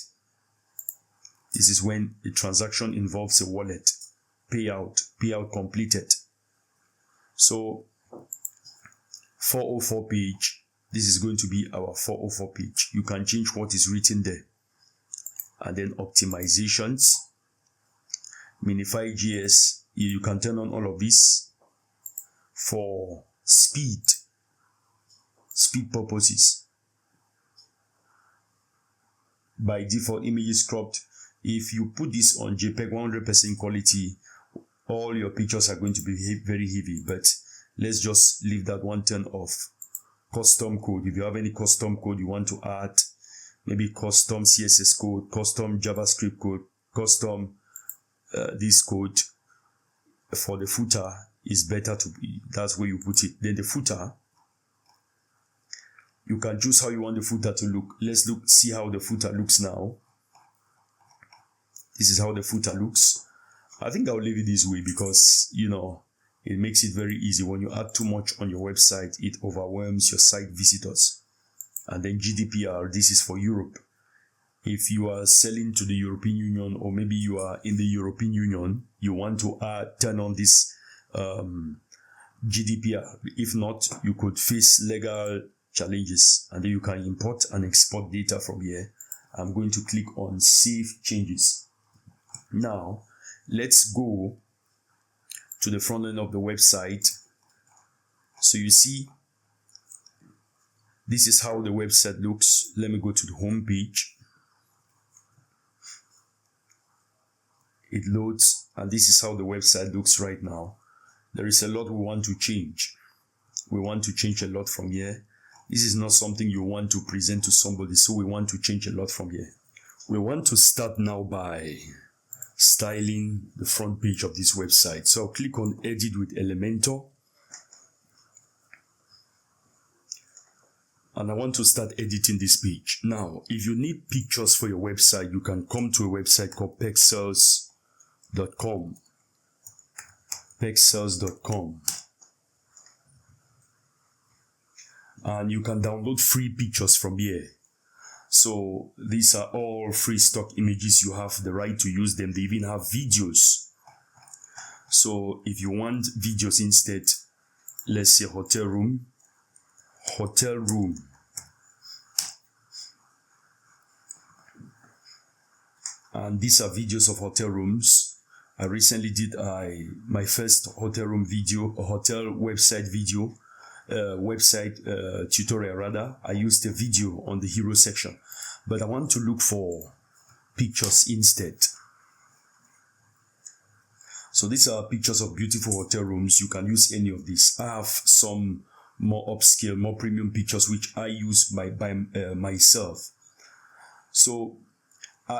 This is when the transaction involves a wallet. Payout completed. So 404 page. This is going to be our 404 page. You can change what is written there. And then optimizations. Minify JS. You can turn on all of this for speed purposes. By default, images cropped. If you put this on JPEG 100% quality, all your pictures are going to be very heavy. But let's just leave that one turn off. Custom code. If you have any custom code you want to add, maybe custom CSS code, custom JavaScript code, custom this code for the footer, is better to be, that's where you put it. Then the footer, you can choose how you want the footer to look. Let's see how the footer looks now. This is how the footer looks. I think I'll leave it this way because, you know, it makes it very easy. When you add too much on your website, it overwhelms your site visitors. And then GDPR, this is for Europe. If you are selling to the European Union, or maybe you are in the European Union, you want to turn on this GDPR. If not, you could face legal challenges, and then you can import and export data from here. I'm going to click on Save Changes. Now, let's go to the front end of the website. So you see, this is how the website looks. Let me go to the home page. It loads, and this is how the website looks right now. There is a lot we want to change. We want to change a lot from here. This is not something you want to present to somebody, so we want to change a lot from here. We want to start now by styling the front page of this website. So I'll click on Edit with Elementor. And I want to start editing this page. Now, if you need pictures for your website, you can come to a website called pexels.com. Pexels.com. And you can download free pictures from here. So these are all free stock images. You have the right to use them. They even have videos. So if you want videos instead, let's say hotel room. And these are videos of hotel rooms. I recently did my first hotel room video, a hotel website video. Tutorial rather. I used a video on the hero section, but I want to look for pictures instead. So these are pictures of beautiful hotel rooms. You can use any of these. I have some more upscale, more premium pictures which I use by myself. So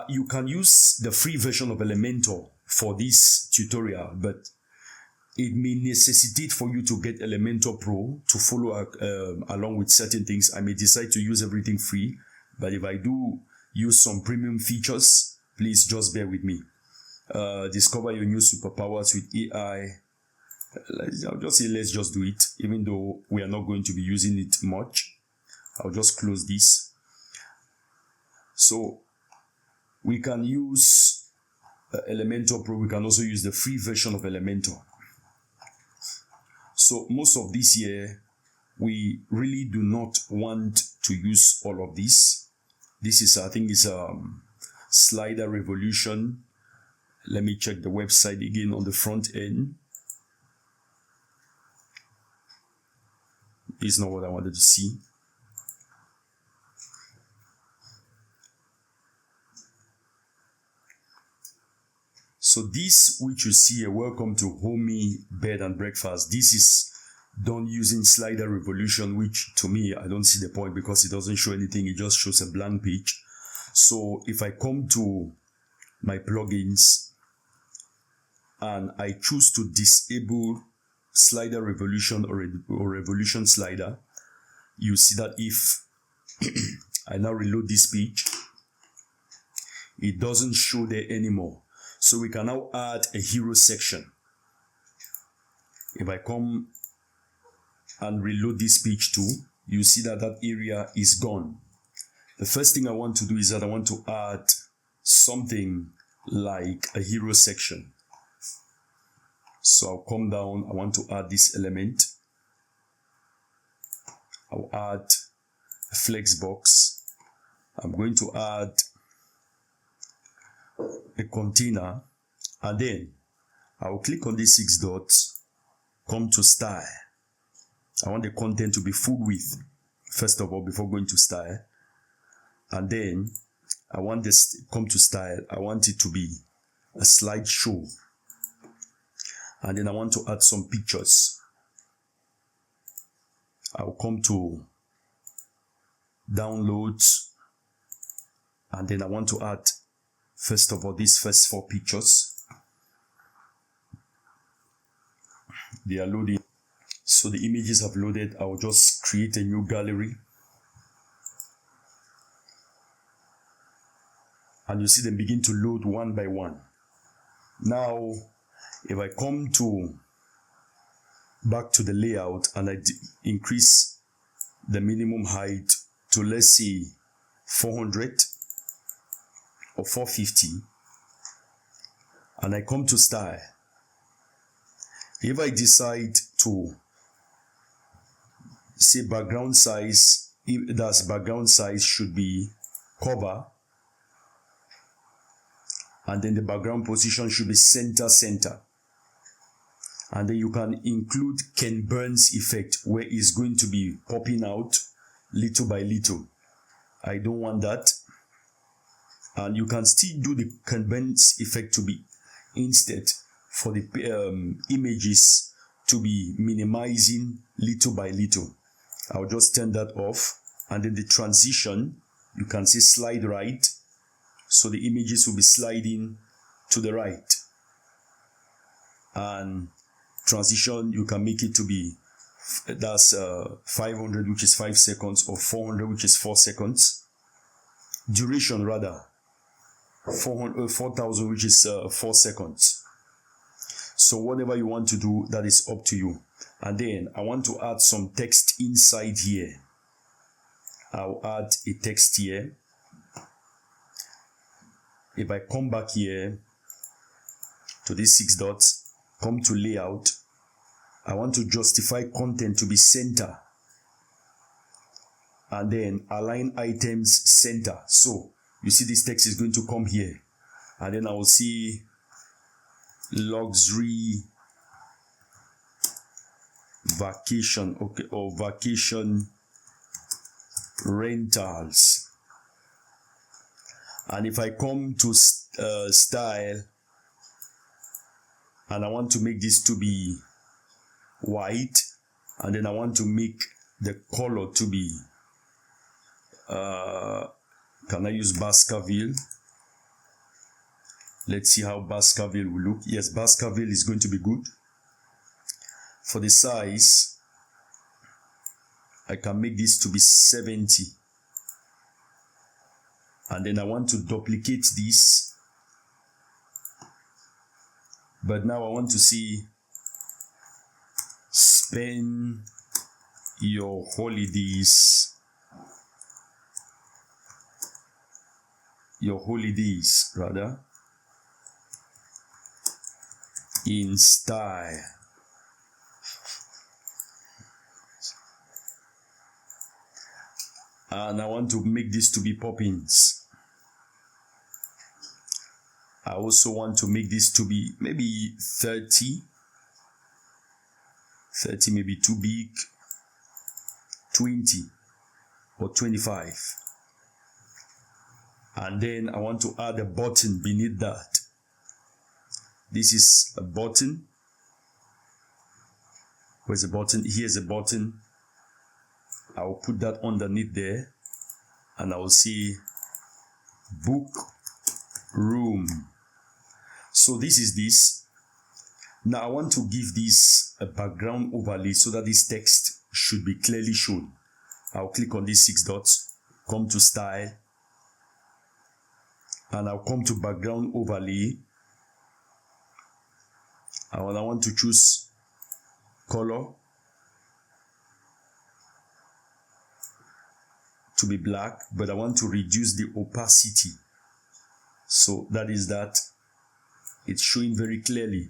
you can use the free version of Elementor for this tutorial, but it may necessitate for you to get Elementor Pro to follow along with certain things. I may decide to use everything free, but if I do use some premium features, please just bear with me. Discover your new superpowers with AI. I'll just say let's just do it, even though we are not going to be using it much. I'll just close this. So we can use Elementor Pro. We can also use the free version of Elementor. So most of this year, we really do not want to use all of this. This is, I think, is slider revolution. Let me check the website again on the front end. This is not what I wanted to see. So this which you see here, welcome to Homey Bed and Breakfast. This is done using slider revolution, which to me, I don't see the point because it doesn't show anything. It just shows a blank page. So if I come to my plugins and I choose to disable slider revolution or revolution slider, you see that if I now reload this page, it doesn't show there anymore. So we can now add a hero section. If I come and reload this page too, you see that that area is gone. The first thing I want to do is that I want to add something like a hero section. So I'll come down, I want to add this element. I'll add a flex box. I'm going to add a container, and then I'll click on these 6 dots, come to style. I want the content to be full width, first of all, before going to style. And then I want this, come to style, I want it to be a slideshow. And then I want to add some pictures. I'll come to downloads, and then I want to add, first of all, these first 4 pictures. They are loading. So the images have loaded. I'll just create a new gallery. And you see them begin to load one by one. Now, if I come to back to the layout and I increase the minimum height to, let's say, 400 or 450, and I come to style, if I decide to say background size, that's background size should be cover, and then the background position should be center, and then you can include Ken Burns effect where it's going to be popping out little by little. I don't want that. And you can still do the Ken Burns effect to be instead for the images to be minimizing little by little. I'll just turn that off, and then the transition, you can see slide right, so the images will be sliding to the right. And transition, you can make it to be, that's 500, which is 5 seconds, or 400, which is 4 seconds. Duration rather, 4,000, which is 4 seconds. So whatever you want to do, that is up to you. And then I want to add some text inside here. I'll add a text here. If I come back here to these 6 dots, come to layout, I want to justify content to be center, and then align items center. So you see this text is going to come here, and then I will see luxury vacation, okay, or vacation rentals. And if I come to style, and I want to make this to be white, and then I want to make the color to be can I use Baskerville? Let's see how Baskerville will look. Yes, Baskerville is going to be good. For the size, I can make this to be 70, and then I want to duplicate this, but now I want to see spend your holidays rather in style. And I want to make this to be poppins. I also want to make this to be maybe 30 maybe too big, 20 or 25. And then I want to add a button beneath that. This is a button. Where's the button? Here's a button. I'll put that underneath there, and I'll see book room. So this is this. Now I want to give this a background overlay so that this text should be clearly shown. I'll click on these 6 dots, come to style, and I'll come to background overlay. And I want to choose color to be black, but I want to reduce the opacity. So that is that. It's showing very clearly.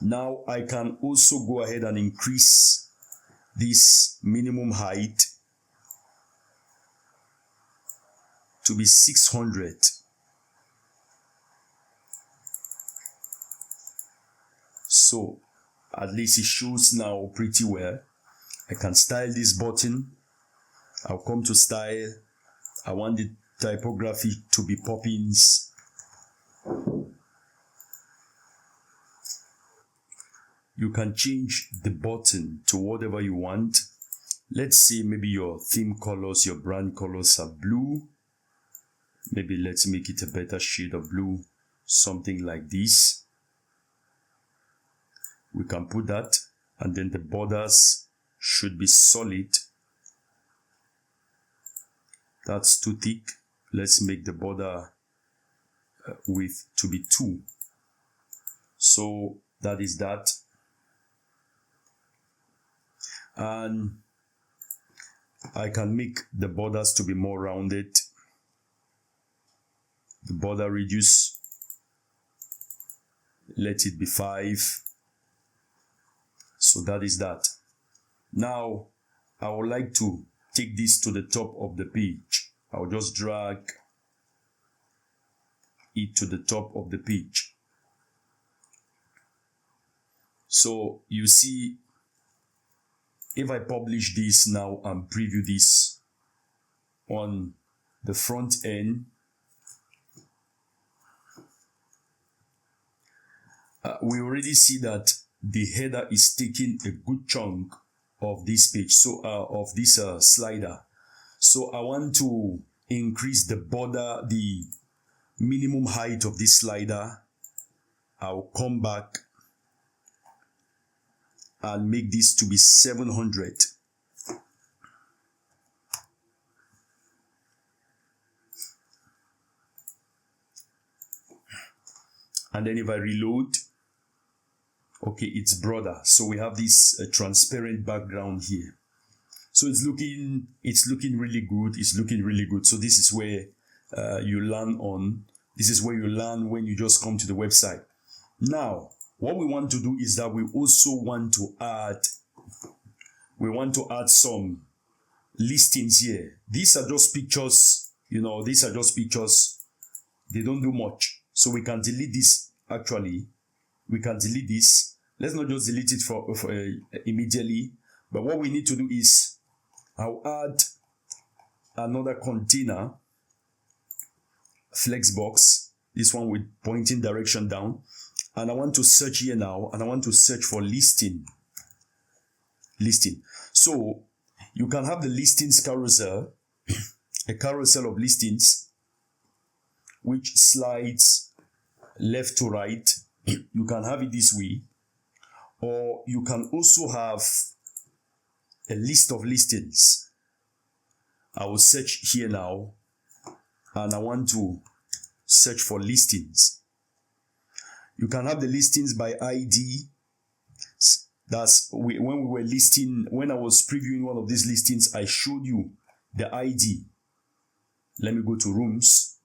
Now I can also go ahead and increase this minimum height to be 600. So at least it shows now pretty well. I can style this button. I'll come to style. I want the typography to be Poppins. You can change the button to whatever you want. Let's say maybe your theme colors, your brand colors are blue. Maybe let's make it a better shade of blue, something like this. We can put that, and then the borders should be solid. That's too thick. Let's make the border width to be 2. So that is that. And I can make the borders to be more rounded. The border reduce, let it be 5. So that is that. Now I would like to take this to the top of the page. I'll just drag it to the top of the page. So you see, if I publish this now and preview this on the front end, we already see that the header is taking a good chunk of this page, so of this slider. So I want to increase the border, the minimum height of this slider. I'll come back and make this to be 700. And then if I reload, okay, it's broader. So we have this transparent background here. So it's looking really good. It's looking really good. So this is where you learn on. This is where you learn when you just come to the website. Now, what we want to do is that we also want to add some listings here. These are just pictures, these are just pictures. They don't do much. So we can delete this actually. We can delete this. Let's not just delete it for immediately. But what we need to do is I'll add another container, flexbox, this one with pointing direction down. And I want to search here now, and I want to search for listing. So you can have the listings carousel, a carousel of listings, which slides left to right. You can have it this way, or you can also have a list of listings. I will search here now, and I want to search for listings. You can have the listings by ID. That's when I was previewing one of these listings, I showed you the ID. Let me go to rooms.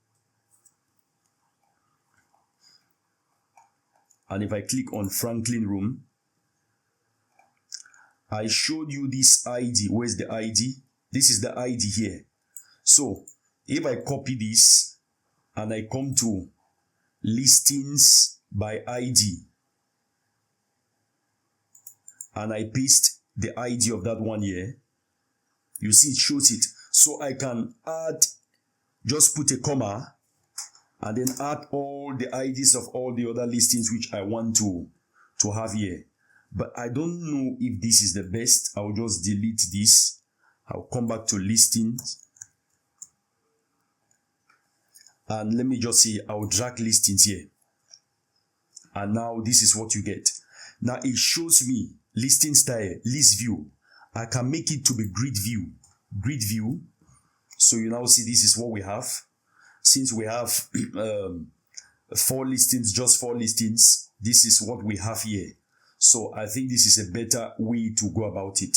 And if I click on Franklin room, I showed you this ID. Where's the ID? This is the ID here. So if I copy this and I come to listings by ID and I paste the ID of that one here, you see it shows it. So I can add, just put a comma and then add all the IDs of all the other listings which I want to have here. but I don't know if this is the best. I'll just delete this. I'll come back to listings. And let me just say, I'll drag listings here. And now this is what you get. Now it shows me listing style, list view. I can make it to be grid view. Grid view. So you now see this is what we have. Since we have 4 listings, just 4 listings, this is what we have here. So I think this is a better way to go about it.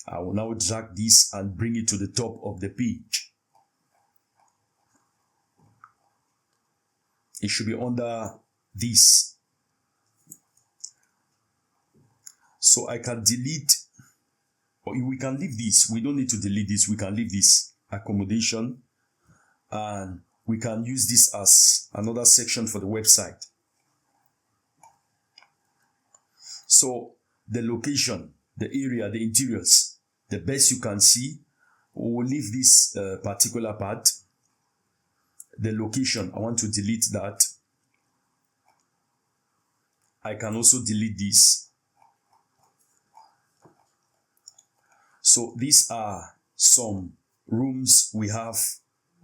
I will now drag this and bring it to the top of the page. It should be under this. So I can delete, or we can leave this. We don't need to delete this. We can leave this accommodation, and we can use this as another section for the website. So the location, the area, the interiors, the best you can see. We'll leave this particular part. The location, I want to delete that. I can also delete this. So these are some rooms we have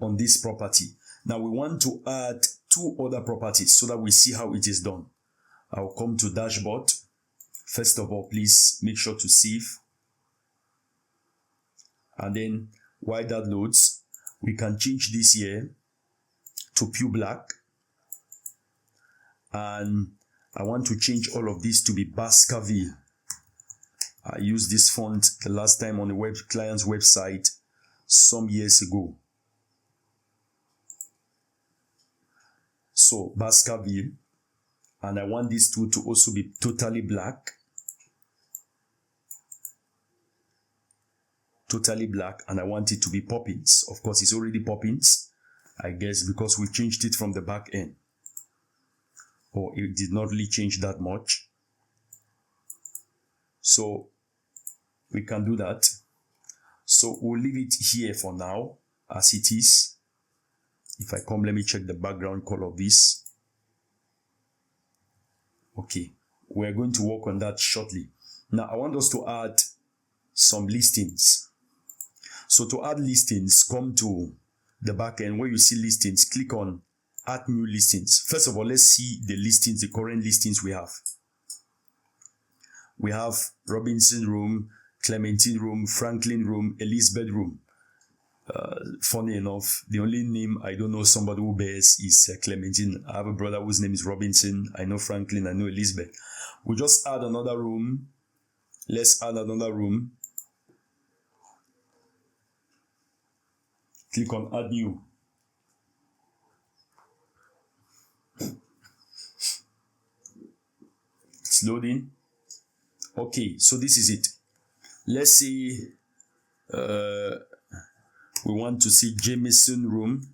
on this property. Now we want to add 2 other properties so that we see how it is done. I'll come to dashboard. First of all, please make sure to save. And then while that loads, we can change this here to pure black. And I want to change all of this to be Baskerville. I used this font the last time on the client's website some years ago. So Baskerville, and I want these 2 to also be totally black. Totally black, and I want it to be Poppins. Of course, it's already Poppins, I guess, because we changed it from the back end. Or it did not really change that much. So we can do that. So we'll leave it here for now as it is. If I come, let me check the background color of this. Okay, we're going to work on that shortly. Now I want us to add some listings. So to add listings, come to the back end where you see listings, click on add new listings. First of all, let's see the listings, the current listings we have. We have Robinson Room, Clementine Room, Franklin Room, Elizabeth Room. Funny enough, the only name I don't know somebody who bears is Clementine. I have a brother whose name is Robinson. I know Franklin, I know Elizabeth. We'll just add another room. Let's add another room. Click on add new. It's loading. Okay, so this is it. Let's say we want to see Jameson Room,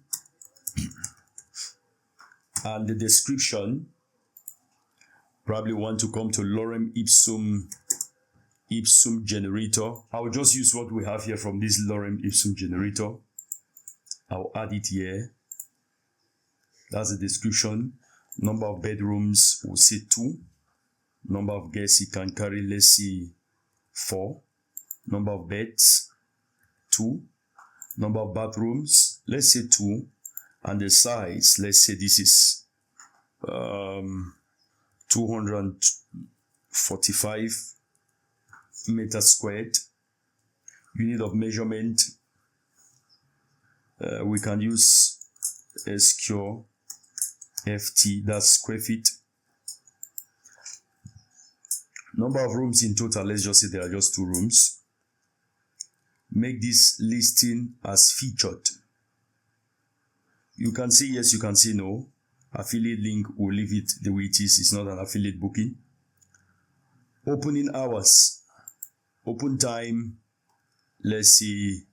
and the description probably want to come to Lorem Ipsum generator. I'll just use what we have here from this Lorem Ipsum generator. I'll add it here. That's the description. Number of bedrooms, we'll say 2. Number of guests it can carry, let's say 4. Number of beds, 2. Number of bathrooms, let's say 2. And the size, let's say this is 245 meters squared. Unit of measurement, we can use SQ FT, that's square feet. Number of rooms in total, let's just say there are just 2 rooms. Make this listing as featured. You can say yes, you can say no. Affiliate link, we'll leave it the way it is. It's not an affiliate booking. Opening hours. Open time, let's say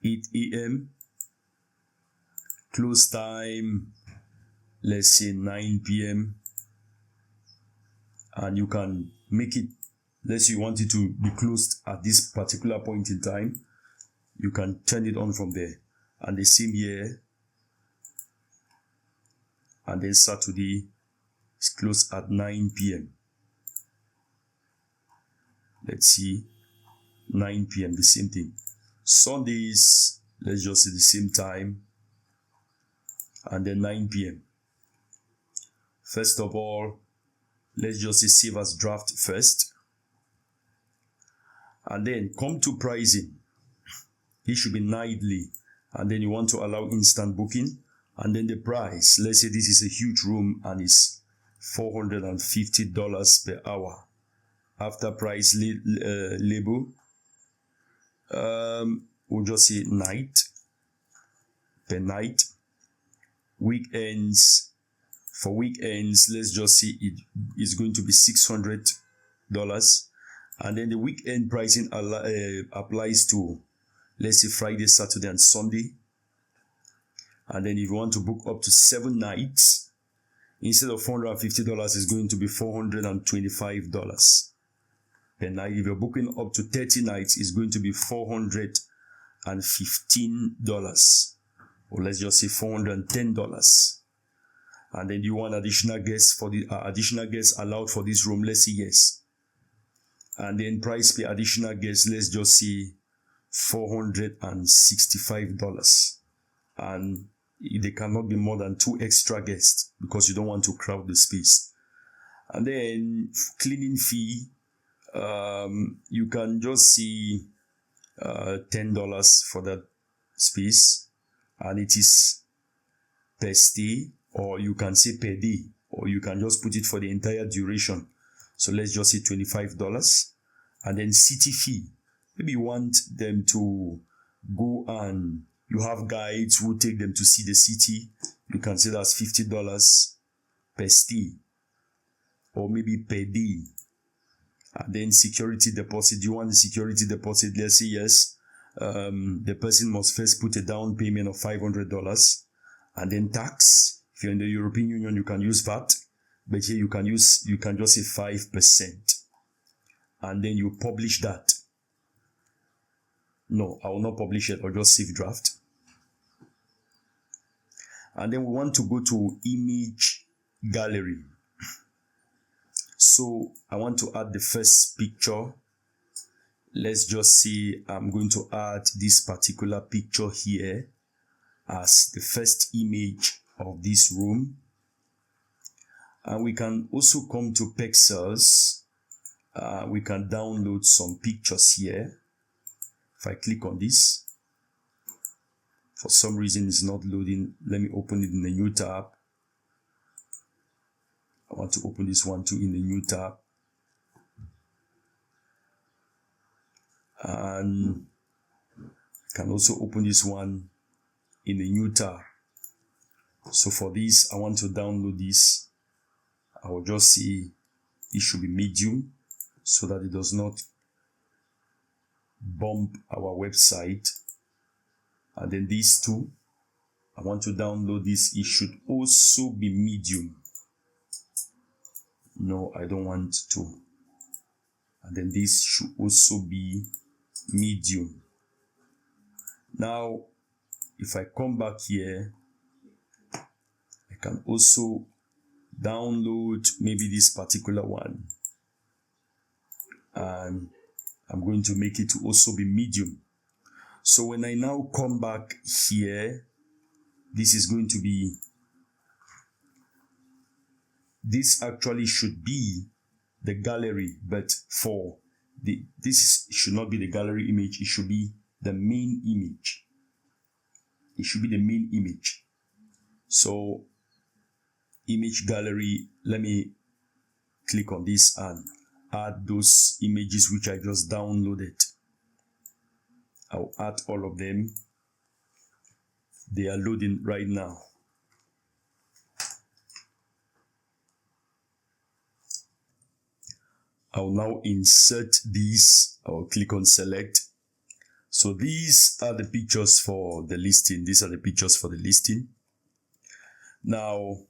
8 a.m. Close time, let's say 9 p.m. And you can make it, let's say you want it to be closed at this particular point in time. You can turn it on from there. And the same here. And then Saturday is closed at 9 p.m. let's see, 9 p.m. the same thing. Sundays, let's just say the same time, and then 9 p.m. First of all, let's just say save as draft first, and then come to pricing. It should be nightly, and then you want to allow instant booking, and then the price, let's say this is a huge room and it's $450 per hour. After price label, we'll just say night, per night. Weekends, for weekends, let's just say it is going to be $600, and then the weekend pricing applies to, let's say, Friday, Saturday, and Sunday. And then if you want to book up to 7 nights, instead of $450, it's going to be $425 per night. If you're booking up to 30 nights, it's going to be $415, or let's just say $410. And then you want additional guests for the additional guests allowed for this room, let's say yes. And then price per additional guest, let's just say $465, and there cannot be more than 2 extra guests because you don't want to crowd the space. And then cleaning fee, you can just see $10 for that space, and it is per stay, or you can say per day, or you can just put it for the entire duration. So let's just say $25. And then city fee, maybe you want them to go and you have guides who take them to see the city, you can say that's $50 per stay, or maybe per day. And then security deposit, you want the security deposit, let's say yes, the person must first put a down payment of $500, and then tax. If you're in the European Union, you can use VAT, but here you can just say 5%, and then you publish that. No, I will not publish it, I'll just save draft. And then we want to go to image gallery. So I want to add the first picture. Let's just say I'm going to add this particular picture here as the first image of this room. And we can also come to pixels. We can download some pictures here. If I click on this, for some reason it's not loading. Let me open it in a new tab. I want to open this one too in a new tab. And I can also open this one in a new tab. So for this, I want to download this. I will just say it should be medium so that it does not bump our website. And then these two, I want to download this. It should also be medium. No, I don't want to. And then this should also be medium. Now, if I come back here, I can also download maybe this particular one. And I'm going to make it to also be medium. So when I now come back here, this is going to be, this actually should be the gallery, but for this should not be the gallery image, it should be the main image. It should be the main image. So image gallery, let me click on this and add those images which I just downloaded. I'll add all of them. They are loading right now. I'll now insert these. I'll click on select. So these are the pictures for the listing. These are the pictures for the listing. Now,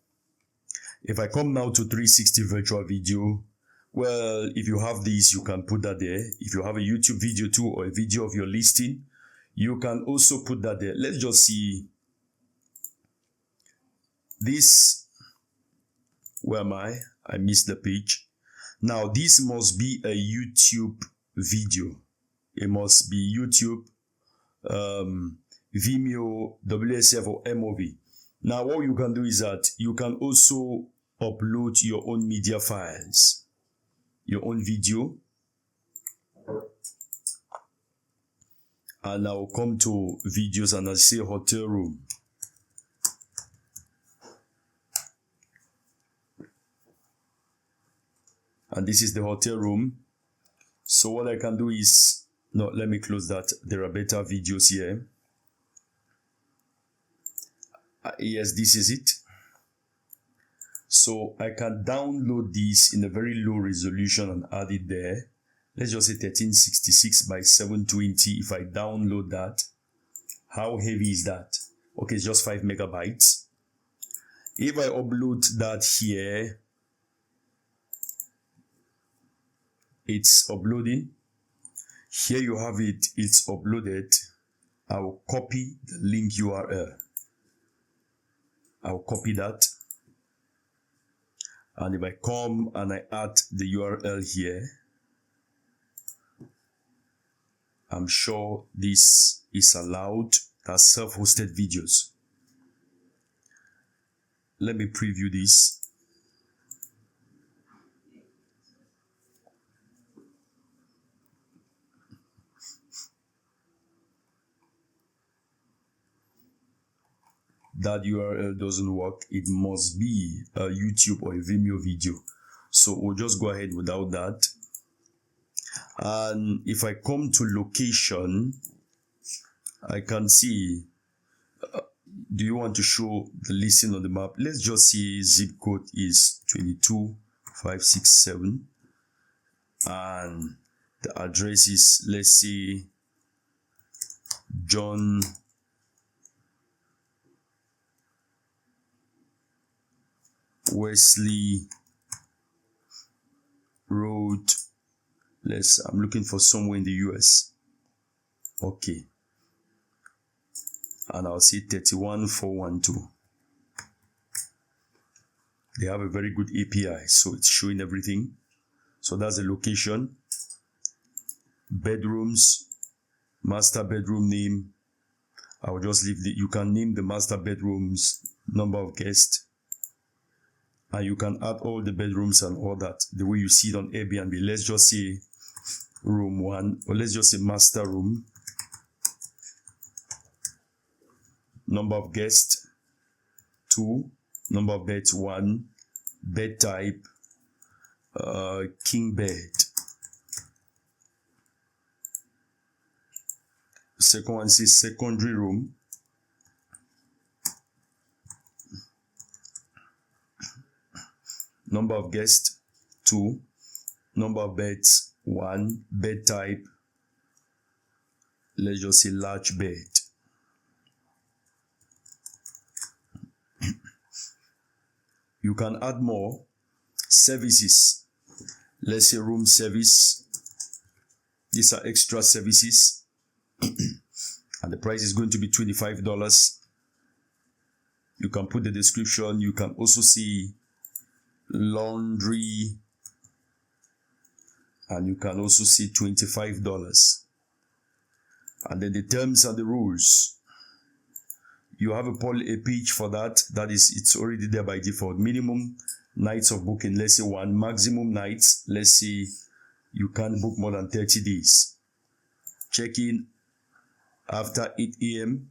if I come now to 360 virtual video, well, if you have these, you can put that there. If you have a YouTube video too, or a video of your listing, you can also put that there. Let's just see this. Where am I? I missed the page. Now, this must be a YouTube video. It must be YouTube, Vimeo, WSF, or MOV. Now what you can do is that you can also upload your own media files, your own video. And I'll come to videos and I'll say hotel room. And this is the hotel room. So what I can do is, no, let me close that. There are better videos here. Yes, this is it. So I can download this in a very low resolution and add it there. Let's just say 1366 by 720. If I download that, how heavy is that? Okay, it's just 5 megabytes. If I upload that here, it's uploading. Here you have it, it's uploaded. I will copy the link URL. I'll copy that. And if I come and I add the URL here, I'm sure this is allowed as self-hosted videos. Let me preview this. That URL doesn't work. It must be a YouTube or a Vimeo video. So we'll just go ahead without that. And if I come to location, I can see, do you want to show the listing on the map? Let's just see zip code is 22567. And the address is, let's see, John Wesley Road. I'm looking for somewhere in the US. Okay. And I'll see 31412. They have a very good API, so it's showing everything. So that's the location. Bedrooms, master bedroom name. I'll just leave you can name the master bedrooms, number of guests. And you can add all the bedrooms and all that the way you see it on Airbnb. Let's just say room 1, or let's just say master room. Number of guests 2, number of beds 1, bed type king bed. Second one says secondary room. Number of guests 2, number of beds 1, bed type, let's just say large bed. You can add more. Services, let's say room service. These are extra services. And the price is going to be $25. You can put the description. You can also see laundry, and you can also see $25. And then the terms and the rules. You have a page for that. That is, it's already there by default. Minimum nights of booking, let's say 1. Maximum nights, let's say you can't book more than 30 days. Check in after 8 a.m.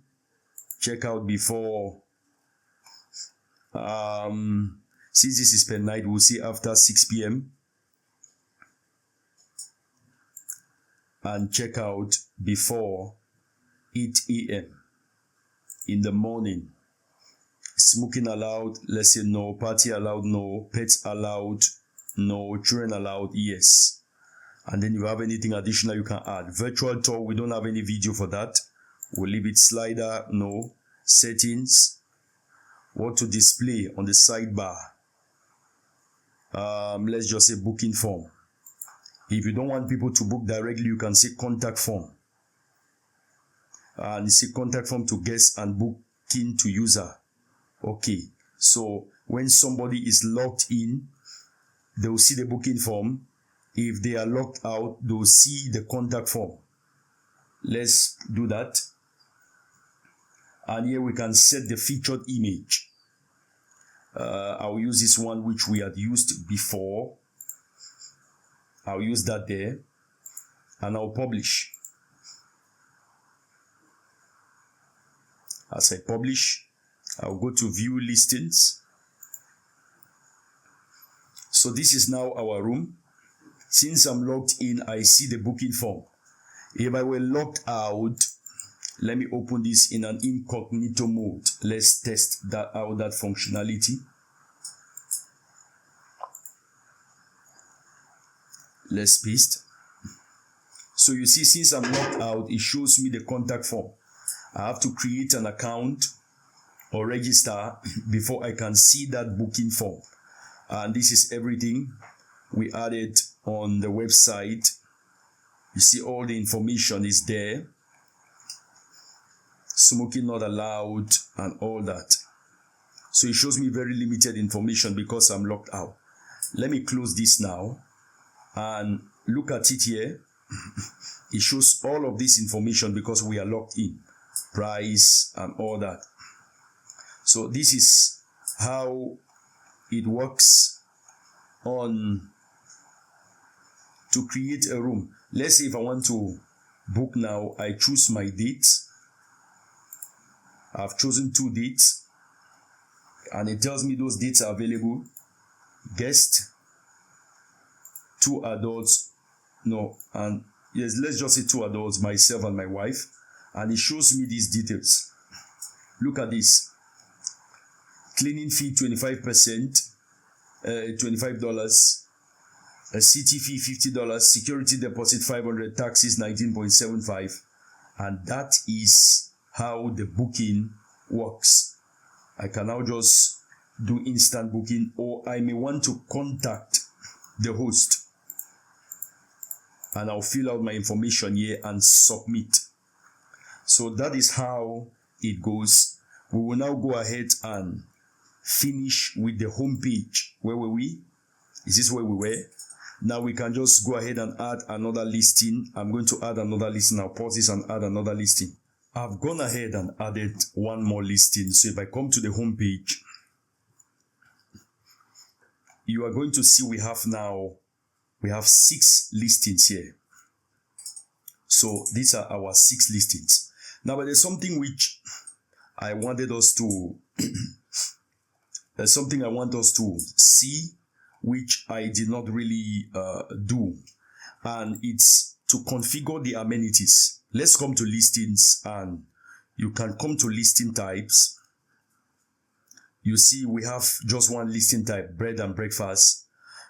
Check out before. Since this is per night, we'll see after 6 p.m. And check out before 8 a.m. in the morning. Smoking allowed, let's say no. Party allowed, no. Pets allowed, no. Children allowed, yes. And then you have anything additional you can add. Virtual tour, we don't have any video for that. We'll leave it. Slider, no. Settings, what to display on the sidebar. Let's just say booking form. If you don't want people to book directly, you can say contact form. And you see contact form to guests and booking to user. Okay, so when somebody is logged in, they will see the booking form. if they are logged out, they'll see the contact form. Let's do that. And here we can set the featured image. I'll use this one which we had used before. I'll use that there, and I'll publish. As I publish, I'll go to view listings. So this is now our room. Since I'm logged in, I see the booking form. If I were logged out, let me open this in an incognito mode. Let's test that out, that functionality. Let's paste. So you see, since I'm logged out, it shows me the contact form. I have to create an account or register before I can see that booking form. And this is everything we added on the website. You see all the information is there. Smoking not allowed and all that. So it shows me very limited information because I'm logged out. Let me close this now and look at it here. It shows all of this information because we are logged in. Price and all that. So this is how it works on to create a room. Let's say if I want to book now, I choose my dates. I've chosen 2 dates and it tells me those dates are available. Guest, 2 adults, no, and yes, let's just say 2 adults, myself and my wife, and it shows me these details. Look at this. Cleaning fee 25%, $25, a CT fee $50, security deposit $500, taxes 19.75, and that is how the booking works. I can now just do instant booking, or I may want to contact the host, and I'll fill out my information here and submit. So that is how it goes. We will now go ahead and finish with the home page. Where were we? Is this where we were? Now we can just go ahead and add another listing. I'm going to add another listing. I'll pause this and add another listing. I've gone ahead and added one more listing. So if I come to the home page, you are going to see we have 6 listings here. So these are our 6 listings. Now, but there's something which I wanted us to there's something I want us to see, which I did not really do, and it's to configure the amenities. Let's come to listings, and you can come to listing types. You see we have just one listing type, bread and breakfast.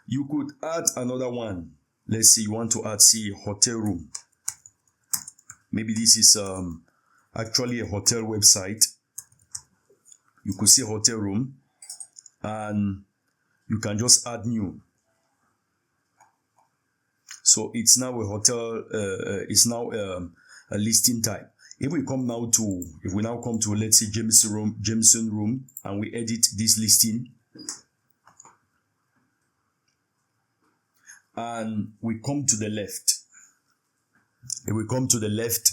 You could add another one. Let's say you want to add, say, hotel room. Maybe this is actually a hotel website. You could say hotel room, and you can just add new. So it's now a hotel, it's now a listing type. If we now come to, let's say, Jameson room, and we edit this listing, and we come to the left. If we come to the left,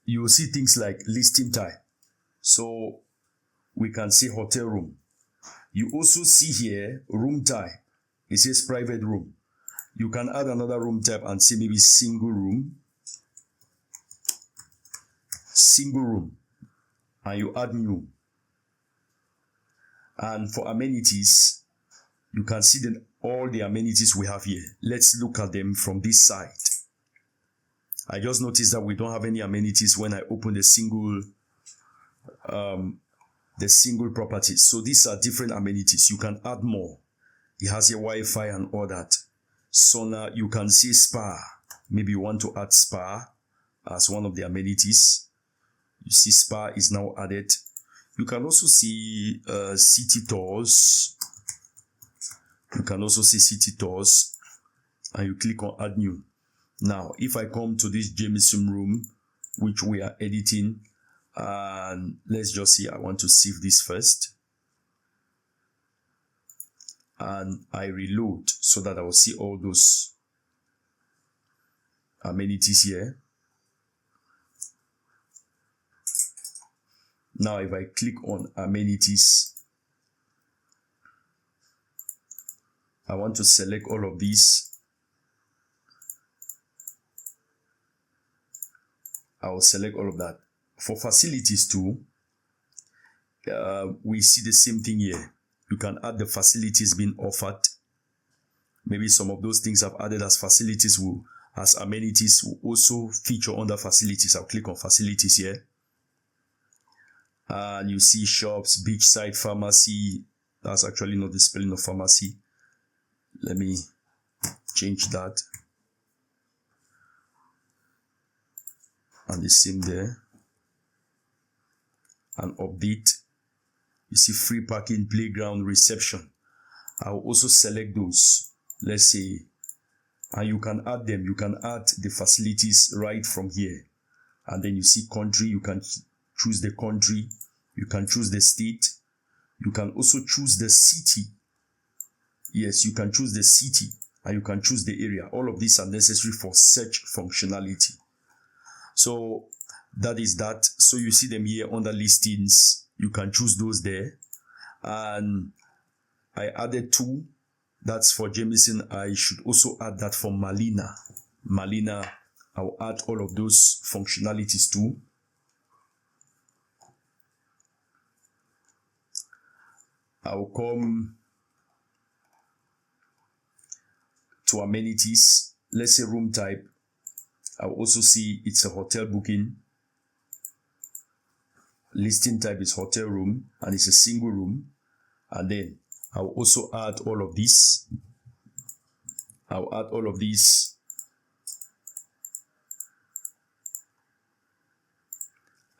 you will see things like listing type. So we can say hotel room. You also see here room type. It says private room. You can add another room type and say maybe single room. Single room. And you add new. And for amenities, you can see all the amenities we have here. Let's look at them from this side. I just noticed that we don't have any amenities when I open the single properties. So these are different amenities. You can add more. It has your Wi-Fi and all that. Sauna, you can see spa. Maybe you want to add spa as one of the amenities. You see spa is now added. You can also see city tours. You can also see city tours, and you click on add new. Now, if I come to this Jameson room, which we are editing, and let's just see, I want to save this first. and I reload so that I will see all those amenities here. Now if I click on amenities, I want to select all of these. I will select all of that. For facilities too, we see the same thing here. You can add the facilities being offered. Maybe some of those things I've added as facilities as amenities will also feature under facilities. I'll click on facilities here. And you see shops, beachside pharmacy. That's actually not the spelling of pharmacy. Let me change that. And the same there. And update. You see free parking, playground, reception. I will also select those. Let's say, and you can add them. You can add the facilities right from here. And then you see country. You can choose the country. You can choose the state. You can also choose the city. Yes, you can choose the city and you can choose the area. All of these are necessary for search functionality. So that is that. So you see them here under listings. You can choose those there. And I added 2. That's for Jameson. I should also add that for Malina. Malina, I'll add all of those functionalities too. I'll come to amenities. Let's say room type. I'll also see it's a hotel booking. Listing type is hotel room and it's a single room. And then I'll also add all of this. I'll add all of these.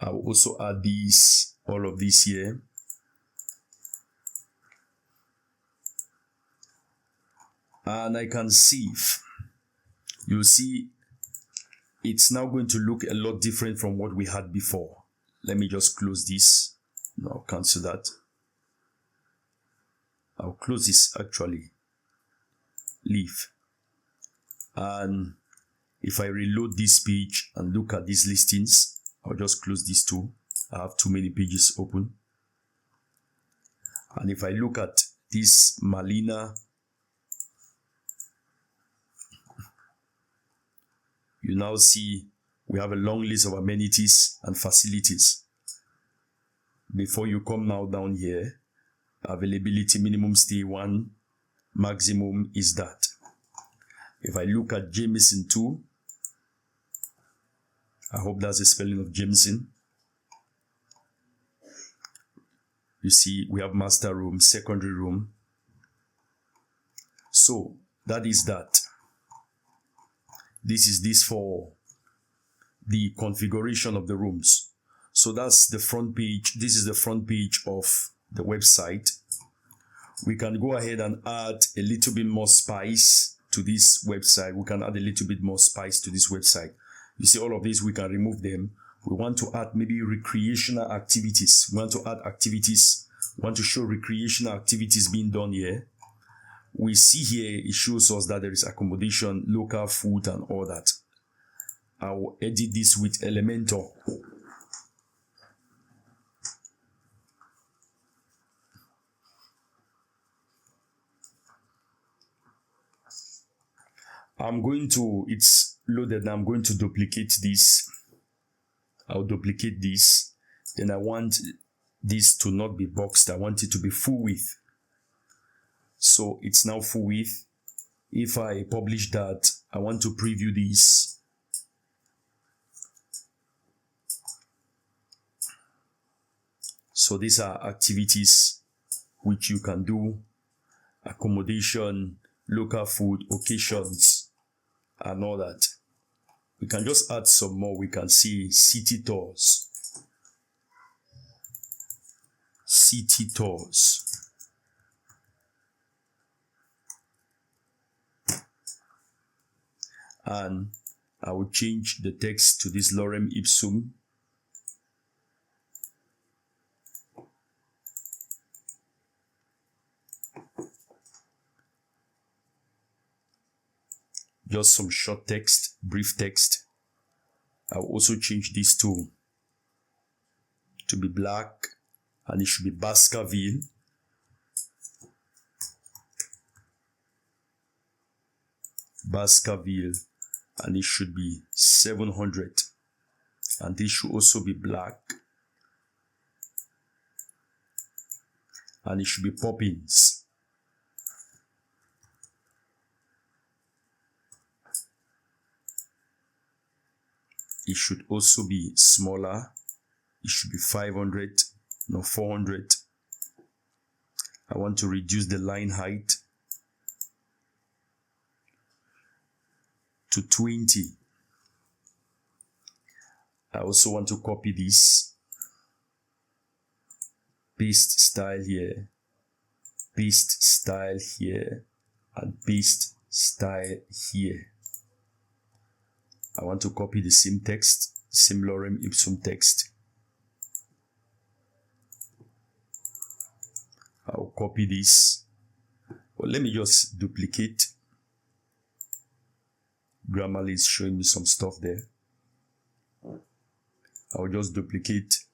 I'll also add these, all of these here. And I can save. You'll see it's now going to look a lot different from what we had before. Let me just close this. No, I'll cancel that. I'll close this actually. Leave. And if I reload this page and look at these listings, I'll just close these two. I have too many pages open. And if I look at this Malina, you now see we have a long list of amenities and facilities. Before you come now down here, availability, minimum stay 1, maximum is that. If I look at Jameson 2, I hope that's the spelling of Jameson. You see, we have master room, secondary room. So that is that. This is this for the configuration of the rooms. So that's the front page. This is the front page of the website. We can go ahead and add a little bit more spice to this website. We can add a little bit more spice to this website. You see all of these, we can remove them. We want to add maybe recreational activities. We want to add activities. We want to show recreational activities being done here. We see here, it shows us that there is accommodation, local food and all that. I will edit this with Elementor. It's loaded now. I'm going to duplicate this. I'll duplicate this. Then I want this to not be boxed. I want it to be full width. So it's now full width. If I publish that, I want to preview this. So these are activities which you can do. Accommodation, local food, occasions, and all that. We can just add some more. We can see city tours. City tours. And I will change the text to this lorem ipsum. just some short text, brief text. I'll also change this to be black, and it should be Baskerville. Baskerville, and it should be 700, and this should also be black, and it should be Poppins. It should also be smaller. It should be 500, no 400. I want to reduce the line height to 20. I also want to copy this, paste style here, paste style here, and paste style here. I want to copy the same text, same lorem ipsum text. I'll copy this. Well, let me just duplicate. Grammarly is showing me some stuff there. I'll just duplicate.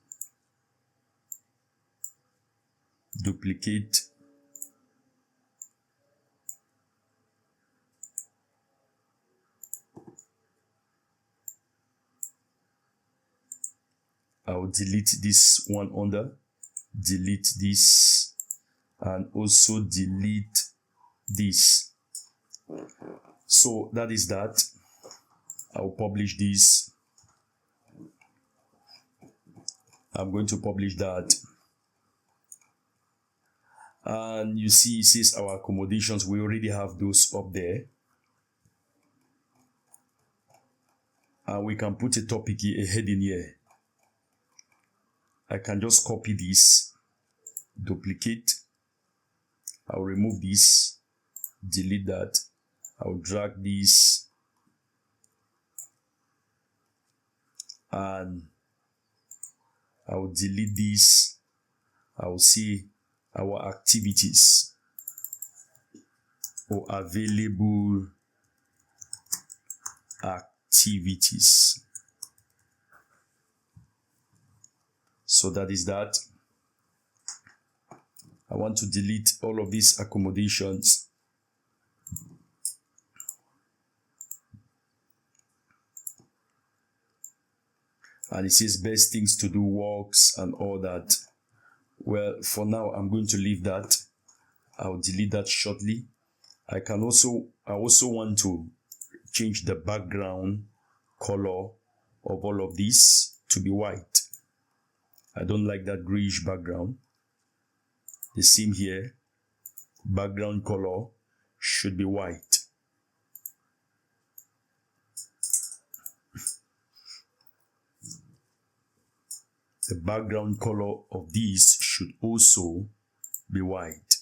I'll delete this one under, delete this, and also delete this. So that is that. I'll publish this. I'm going to publish that. And you see, it says our accommodations. We already have those up there. And we can put a topic here, a heading here. I can just copy this, duplicate. I'll remove this, delete that. I'll drag this, and I'll delete this. I'll see our activities or available activities. So that is that. I want to delete all of these accommodations. And it says best things to do, walks and all that. Well, for now, I'm going to leave that. I'll delete that shortly. I also want to change the background color of all of this to be white. I don't like that grayish background. The same here, background color should be white. The background color of these should also be white.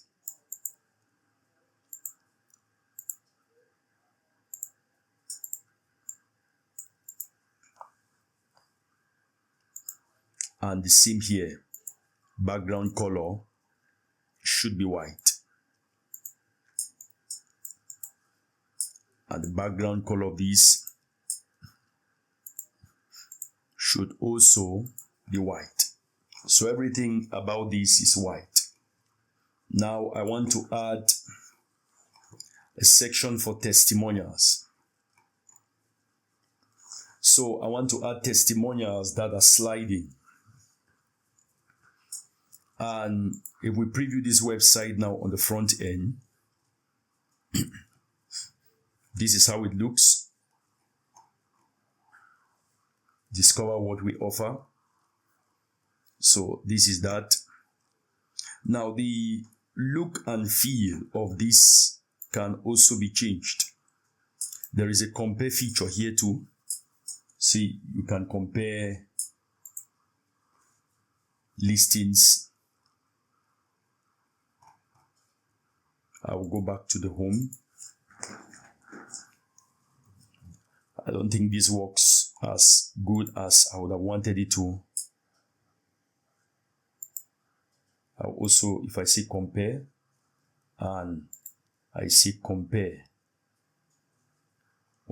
And the same here, background color should be white. And the background color of these should also be white. So everything about this is white. Now I want to add a section for testimonials. So I want to add testimonials that are sliding. And if we preview this website now on the front end, this is how it looks. Discover what we offer. So this is that. Now the look and feel of this can also be changed. There is a compare feature here too. See, you can compare listings. I will go back to the home. I don't think this works as good as I would have wanted it to. I'll also, if I say compare and I say compare,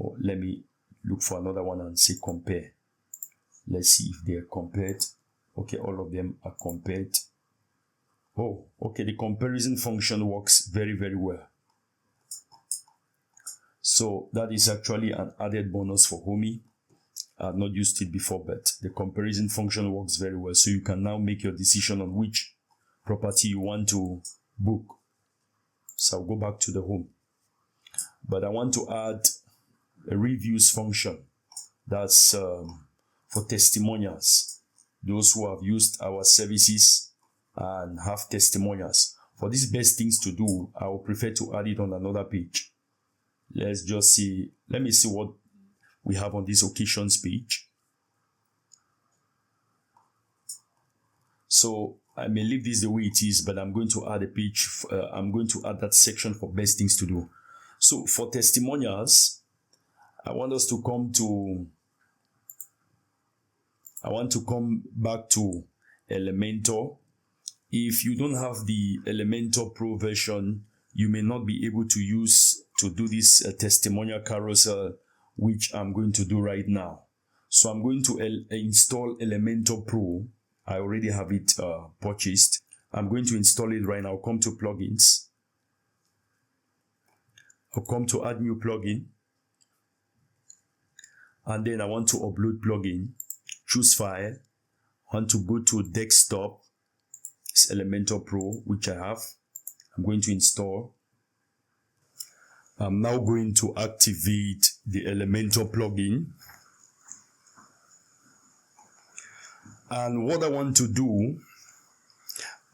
Or let me look for another one and say compare. Let's see if they're compared. Okay, all of them are compared. Oh, okay, the comparison function works very, very well. So that is actually an added bonus for Homey. I've not used it before, but the comparison function works very well. So you can now make your decision on which property you want to book. So I'll go back to the home. But I want to add a reviews function. That's for testimonials. Those who have used our services and have testimonials. For these best things to do, I would prefer to add it on another page. Let's just see. Let me see what we have on this occasions page. So I may leave this the way it is, but I'm going to add a page. I'm going to add that section for best things to do. So for testimonials, I want to come back to Elementor. If you don't have the Elementor Pro version, you may not be able to do this testimonial carousel, which I'm going to do right now. So I'm going to install Elementor Pro. I already have it purchased. I'm going to install it right now. I'll come to plugins. I'll come to add new plugin. And then I want to upload plugin. Choose file. I want to go to desktop. It's Elementor Pro, which I have. I'm going to install. I'm now going to activate the Elementor plugin. And what I want to do,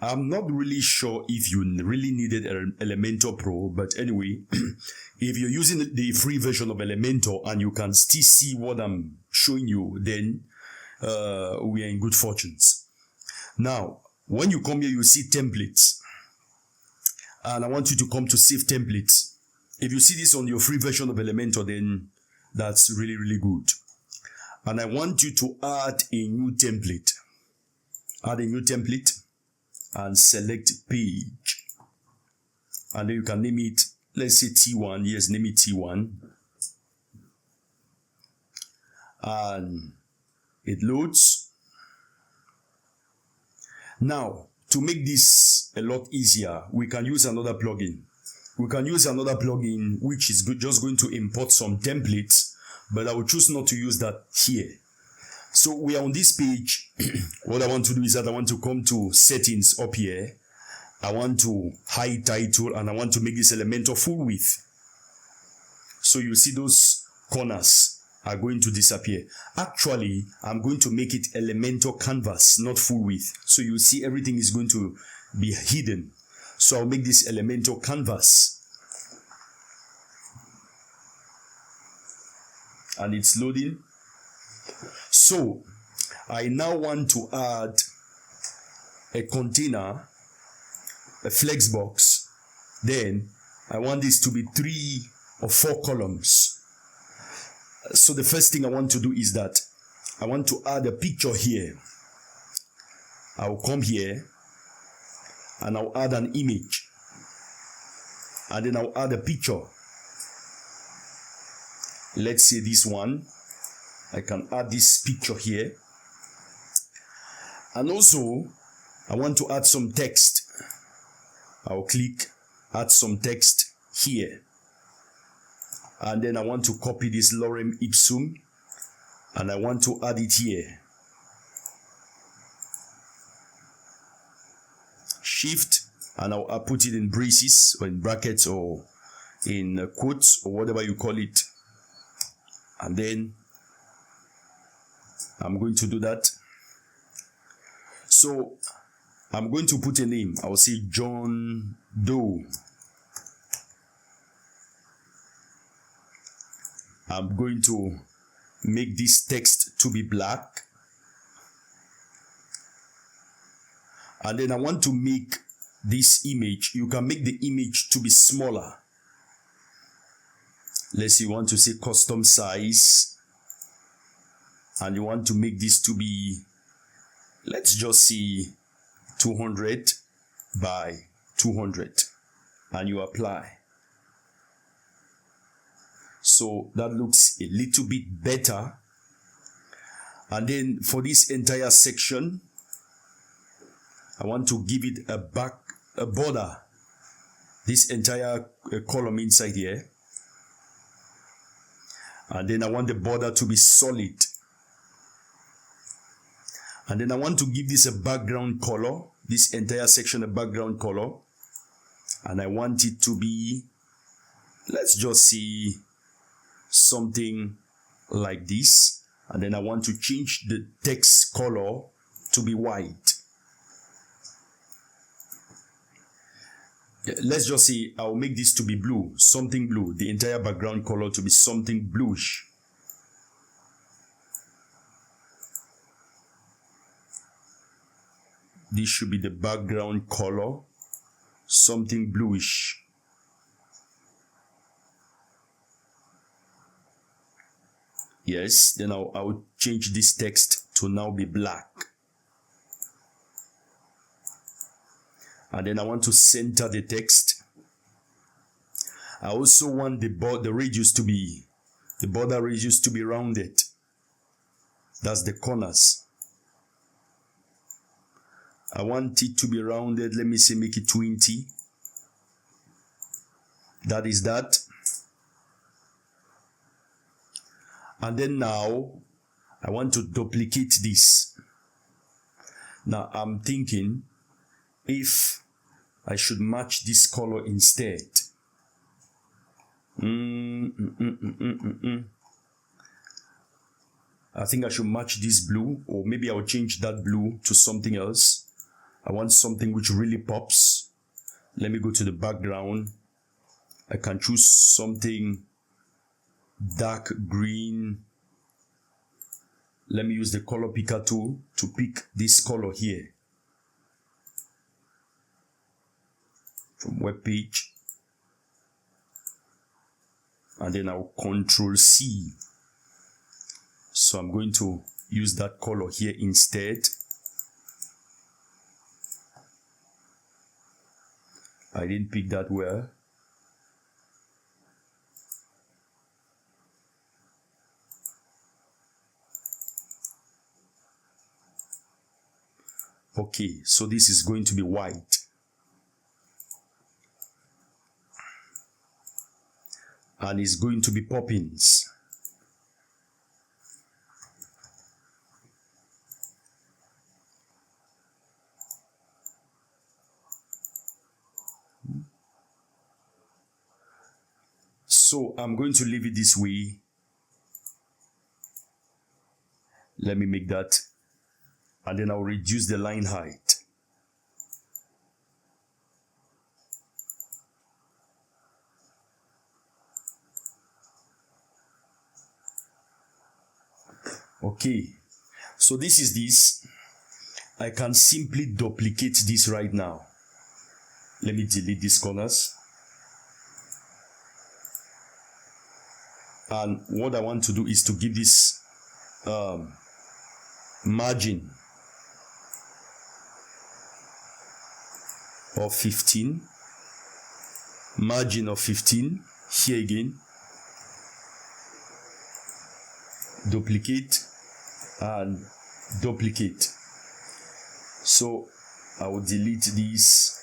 I'm not really sure if you really needed Elementor Pro, but anyway, if you're using the free version of Elementor and you can still see what I'm showing you, then we are in good fortunes. Now, when you come here, you see templates. And I want you to come to save templates. If you see this on your free version of Elementor, then that's really, really good. And I want you to add a new template. Add a new template and select page. And then you can name it, let's say T1. Yes, name it T1. And it loads. Now, to make this a lot easier, we can use another plugin. We can use another plugin which is just going to import some templates, but I will choose not to use that here. So we are on this page. What I want to do is that I want to come to settings up here. I want to hide title and I want to make this Elementor full width. So you see those corners are going to disappear. Actually, I'm going to make it Elementor canvas, not full width. So you see everything is going to be hidden. So I'll make this Elementor canvas. And it's loading. So I now want to add a container, a flex box. Then I want this to be 3 or 4 columns. So the first thing I want to do is that I want to add a picture here. I'll come here and I'll add an image. And then I'll add a picture. Let's say this one. I can add this picture here. And also, I want to add some text. I'll click add some text here. And then I want to copy this lorem ipsum. And I want to add it here. Shift, and I'll put it in braces or in brackets or in quotes or whatever you call it. And then I'm going to do that. So I'm going to put a name. I'll say John Doe. I'm going to make this text to be black. And then I want to make this image. You can make the image to be smaller. Let's say you want to say custom size. And you want to make this to be, let's just see 200 by 200. And you apply. So that looks a little bit better. And then for this entire section, I want to give it a border. This entire column inside here. And then I want the border to be solid. And then I want to give this a background color. This entire section a background color. And I want it to be, let's just see, something like this. And then I want to change the text color to be white. Let's just say I'll make this to be blue, something blue. The entire background color to be something bluish. This should be the background color, something bluish. Yes, then I'll change this text to now be black. And then I want to center the text. I also want the border radius to be rounded. That's the corners. I want it to be rounded. Let me say make it 20. That is that. And then now I want to duplicate this. Now I'm thinking if I should match this color instead. I think I should match this blue, or maybe I'll change that blue to something else. I want something which really pops. Let me go to the background. I can choose something dark green. Let me use the color picker tool to pick this color here. From web page, and then I'll Control C. So I'm going to use that color here instead. I didn't pick that well. Okay, so this is going to be white. And it's going to be poppins. So I'm going to leave it this way. Let me make that. And then I'll reduce the line height. Okay, so this is this. I can simply duplicate this right now. Let me delete these corners. And what I want to do is to give this margin of 15. Margin of 15. Here again. Duplicate and duplicate. So I will delete these.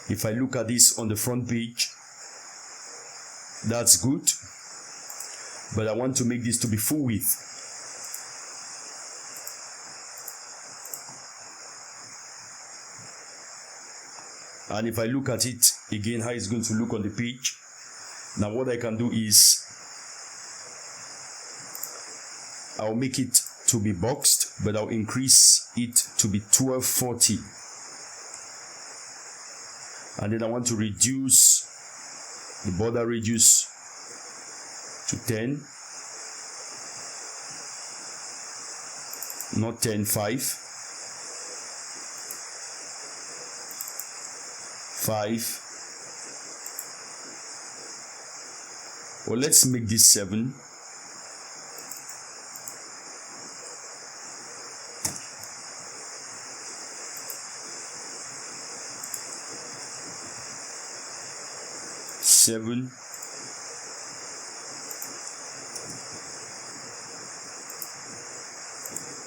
If I look at this on the front page, that's good, but I want to make this to be full width. And if I look at it again, how it's going to look on the page. Now what I can do is I'll make it to be boxed, but I'll increase it to be 1240. And then I want to reduce the border radius to 10. Not 10, 5. 5. Well, let's make this 7.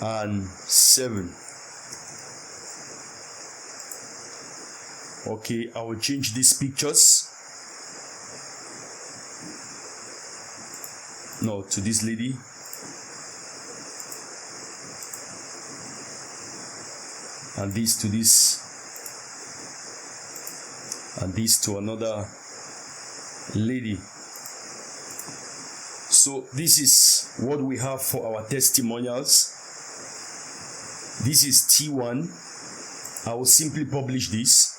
and 7. Okay, I will change these pictures. No, to this lady. And this to this. And this to another lady. So this is what we have for our testimonials. This is T1. I will simply publish this.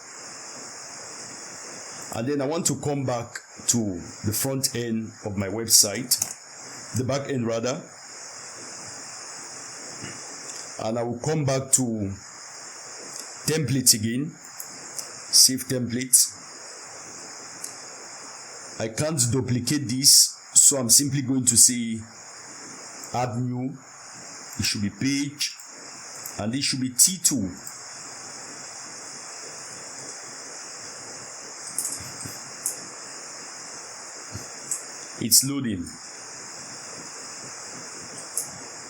And then I want to come back to the front end of my website, the back end rather. And I will come back to templates again, save templates. I can't duplicate this, so I'm simply going to say add new. It should be page, and this should be T2. It's loading.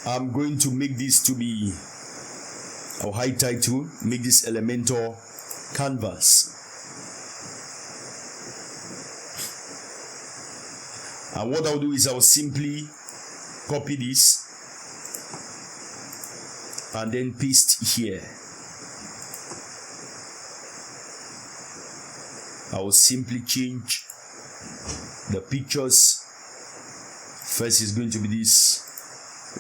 I'm going to make this to be our high title, make this Elementor canvas. And what I'll do is I'll simply copy this and then paste here. I will simply change the pictures. First is going to be this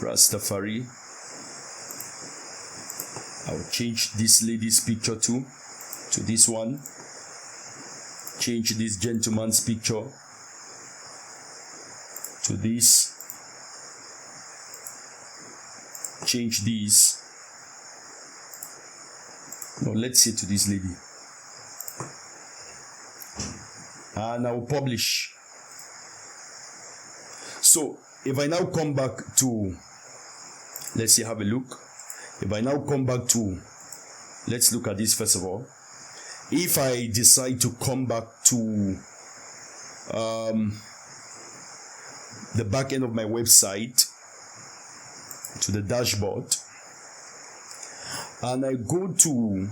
Rastafari. I will change this lady's picture to this one. Change this gentleman's picture to this. Change these. No, let's say to this lady. And I will publish. So if I now come back to, let's see, have a look. If I now come back to, let's look at this first of all. If I decide to come back to the back end of my website, to the dashboard, and I go to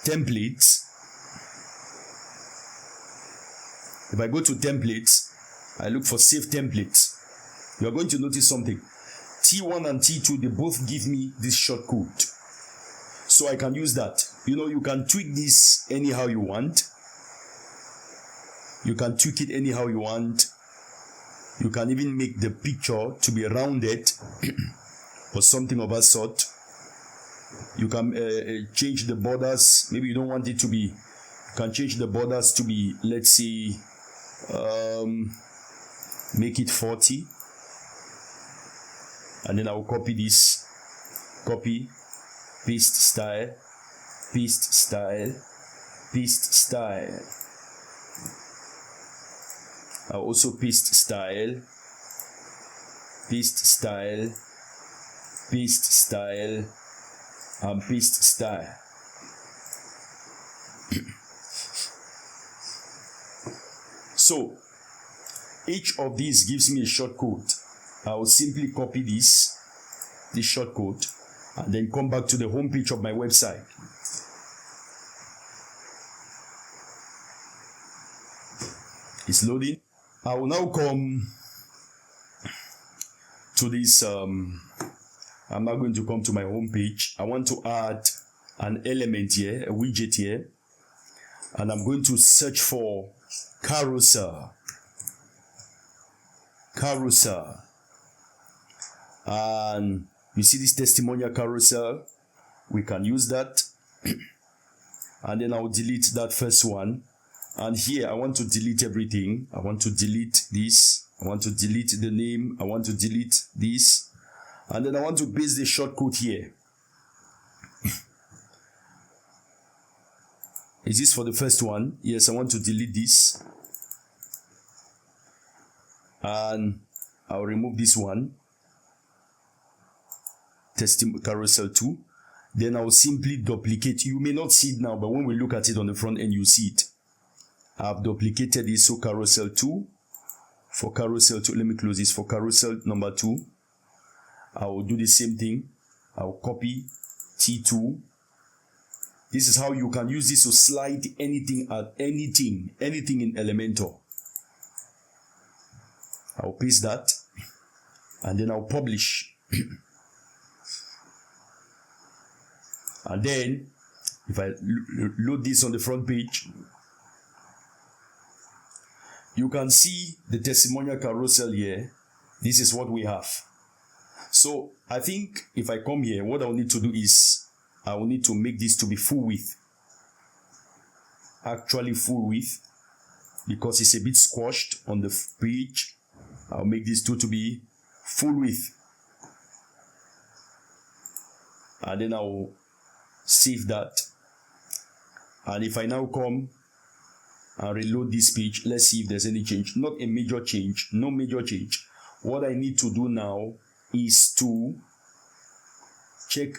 templates. If I go to templates, I look for save templates. You are going to notice something. T1 and T2, they both give me this shortcode. So I can use that. You know, you can tweak this anyhow you want. You can tweak it anyhow you want. You can even make the picture to be rounded or something of that sort. You can change the borders. Maybe you don't want it to be, you can change the borders to be, let's say, make it 40. And then I will copy this, copy, paste style, paste style, paste style. I'll also paste style, paste style, paste style, and paste style. So each of these gives me a shortcode. I will simply copy this shortcode, and then come back to the home page of my website. It's loading. I will now come to this. I'm now going to come to my home page. I want to add an element here, a widget here, and I'm going to search for carousel. Carousel. And you see this testimonial carousel, we can use that. And then I'll delete that first one. And here I want to delete everything. I want to delete this. I want to delete the name. I want to delete this. And then I want to paste the shortcode here. Is this for the first one? Yes, I want to delete this. And I'll remove this one. Carousel 2. Then I'll simply duplicate. You may not see it now, but when we look at it on the front end, you see it. I've duplicated this. So carousel 2. For carousel 2, let me close this. For carousel number 2, I will do the same thing. I will copy T2. This is how you can use this to slide anything in Elementor. I'll paste that and then I'll publish. And then if I load this on the front page, you can see the testimonial carousel here. This is what we have. So I think if I come here, what I'll need to do is I will need to make this to be full width. Actually full width, because it's a bit squashed on the page. I'll make this to be full width. And then I'll save that. And if I now come and reload this page, let's see if there's any change. Not a major change, no major change. What I need to do now is to check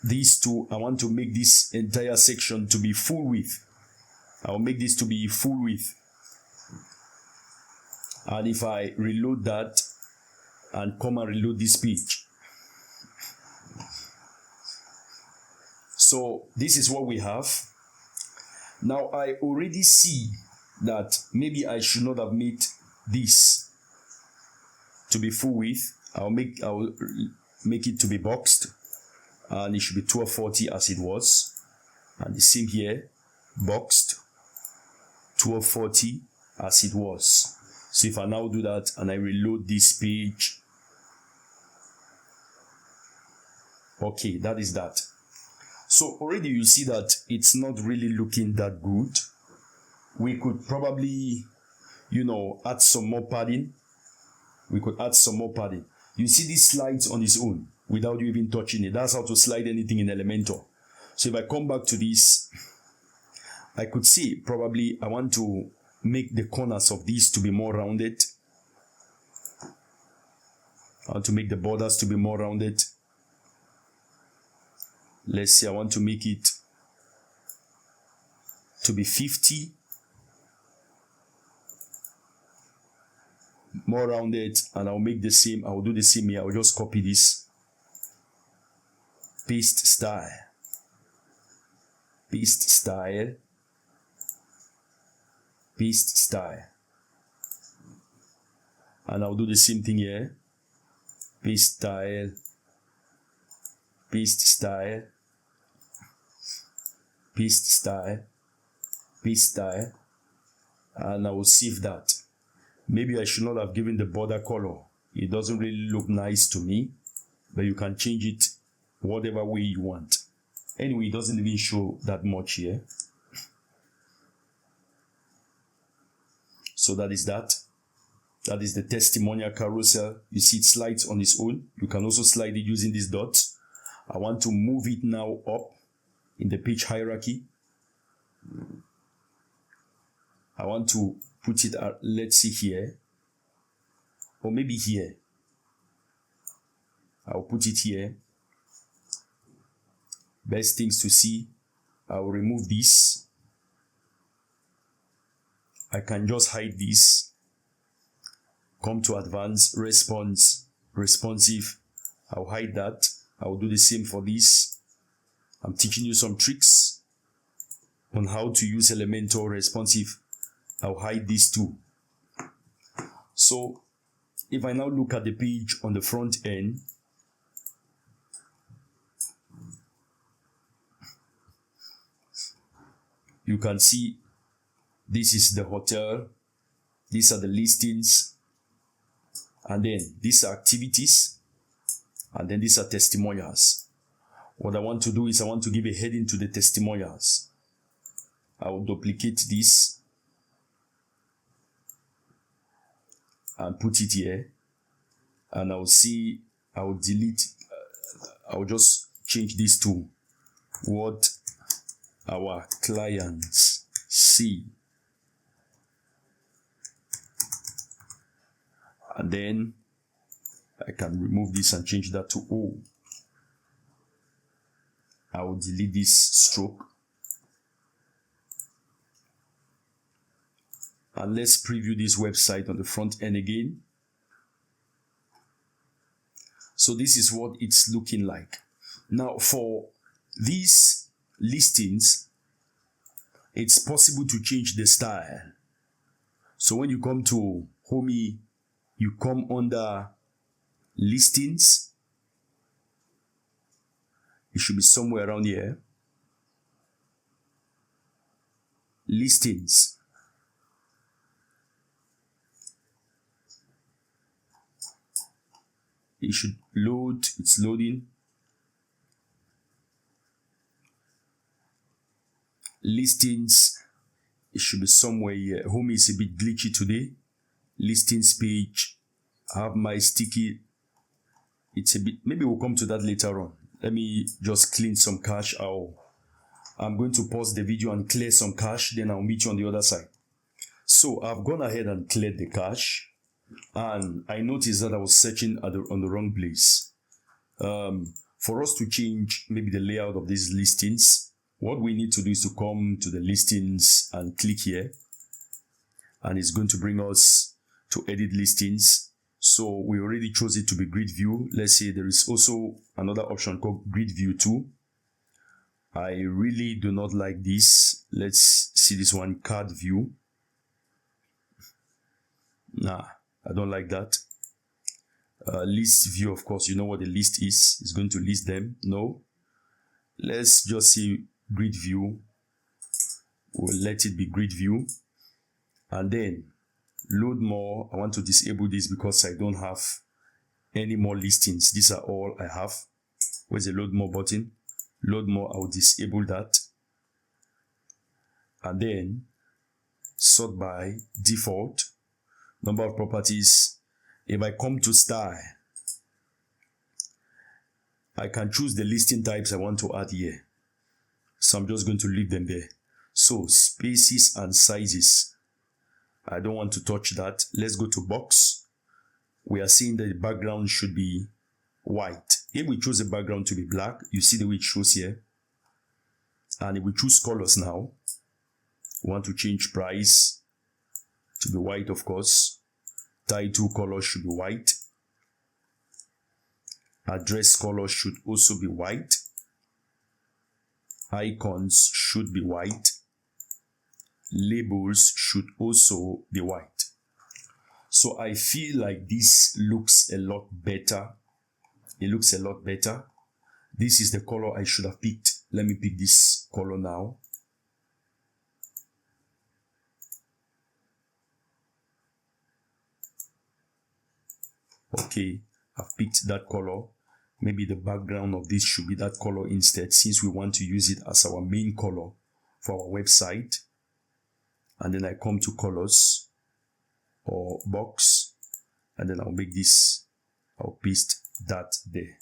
these two. I want to make this entire section to be full width. I'll make this to be full width. And if I reload that and come and reload this page. So this is what we have. Now I already see that maybe I should not have made this to be full width. I'll make it to be boxed, and it should be 1240 as it was. And the same here, boxed 1240 as it was. So if I now do that and I reload this page, okay, that is that. So already you see that it's not really looking that good. We could probably, add some more padding. You see these slides on its own without you even touching it. That's how to slide anything in Elementor. So if I come back to this, I could see probably I want to make the corners of these to be more rounded. I want to make the borders to be more rounded. Let's say I want to make it to be 50. More rounded, and I'll make the same. I'll do the same here. I'll just copy this. Paste style. Paste style. Paste style. And I'll do the same thing here. Paste style. Paste style. Paste style. Paste style. And I will save that. Maybe I should not have given the border color. It doesn't really look nice to me, but you can change it whatever way you want. Anyway, it doesn't even show that much here. So that is that. That is the testimonial carousel. You see it slides on its own. You can also slide it using these dots. I want to move it now up in the page hierarchy. I want to put it at, let's see here, or maybe here. I'll put it here. Best things to see. I'll remove this. I can just hide this. Come to advanced, responsive. I'll hide that. I'll do the same for this. I'm teaching you some tricks on how to use Elementor responsive. I'll hide these too. So if I now look at the page on the front end, you can see this is the hotel, these are the listings, and then these are activities, and then these are testimonials. What I want to do is I want to give a heading to the testimonials. I will duplicate this and put it here, and I'll delete, I'll just change this to what our clients see, and then I can remove this and change that to O. I will delete this stroke, and let's preview this website on the front end again. So this is what it's looking like. Now for these listings, it's possible to change the style. So when you come to Homey, you come under listings. It should be somewhere around here. Listings. It should load. It's loading. Listings. It should be somewhere here. Homey is a bit glitchy today. Listings page. I have my sticky. It's a bit. Maybe we'll come to that later on. Let me just clean some cache out. I'm going to pause the video and clear some cache, then I'll meet you on the other side. So I've gone ahead and cleared the cache, and I noticed that I was searching on the wrong place. For us to change maybe the layout of these listings, what we need to do is to come to the listings and click here, and it's going to bring us to edit listings. So we already chose it to be grid view. Let's say there is also another option called grid view 2. I really do not like this. Let's see this one, card view. Nah, I don't like that. List view, of course, you know what the list is. It's going to list them. No. Let's just see grid view. We'll let it be grid view. And then load more. I want to disable this because I don't have any more listings. These are all I have. Where's the load more button? Load more, I'll disable that. And then sort by default. Number of properties. If I come to style, I can choose the listing types I want to add here. So I'm just going to leave them there. So spaces and sizes. I don't want to touch that. Let's go to box. We are seeing that the background should be white. If we choose the background to be black, you see the way it shows here. And if we choose colors now, we want to change price to be white, of course. Title color should be white. Address color should also be white. Icons should be white. Labels should also be white. So I feel like this looks a lot better. It looks a lot better. This is the color I should have picked. Let me pick this color now. Okay, I've picked that color. Maybe the background of this should be that color instead, since we want to use it as our main color for our website. And then I come to colors or box, and then I'll make this, I'll paste that there.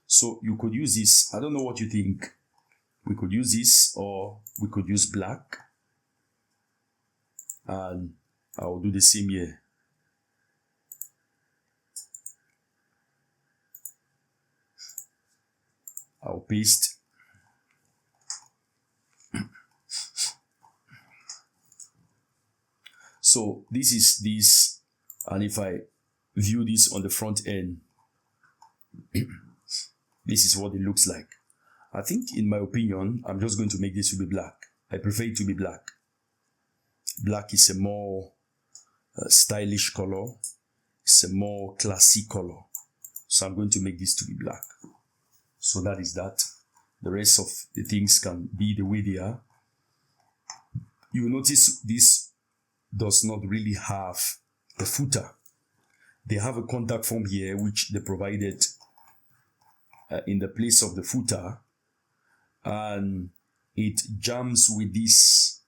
So you could use this. I don't know what you think. We could use this, or we could use black. And I'll do the same here. I'll paste. So this is this, and if I view this on the front end, this is what it looks like. I think, in my opinion, I'm just going to make this to be black. I prefer it to be black. Black is a more stylish color. It's a more classy color. So I'm going to make this to be black. So that is that. The rest of the things can be the way they are. You will notice this does not really have a footer. They have a contact form here, which they provided in the place of the footer, and it jams with this.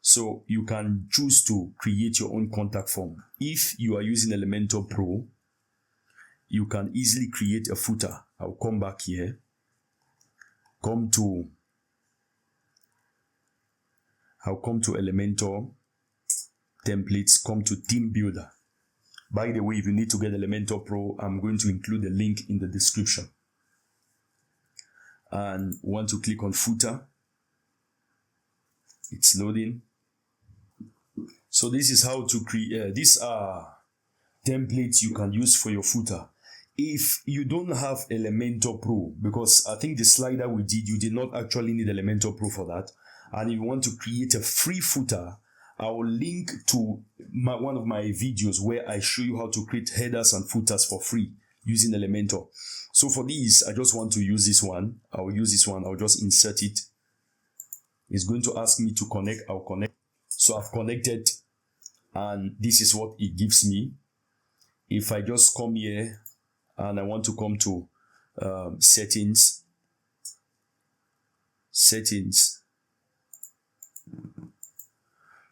So you can choose to create your own contact form. If you are using Elementor Pro, you can easily create a footer. I'll come back here, I'll come to Elementor templates, come to theme builder. By the way, if you need to get Elementor Pro, I'm going to include the link in the description. And want to click on footer. It's loading. So this is how to create. These are templates you can use for your footer. if you don't have Elementor Pro, because I think the slider we did, you did not actually need Elementor Pro for that, and you want to create a free footer, I will link to one of my videos where I show you how to create headers and footers for free using Elementor. So for this, I just want to use this one. I will use this one. I'll just insert it. It's going to ask me to connect. I'll connect. So I've connected, and this is what it gives me. If I just come here and I want to come to settings,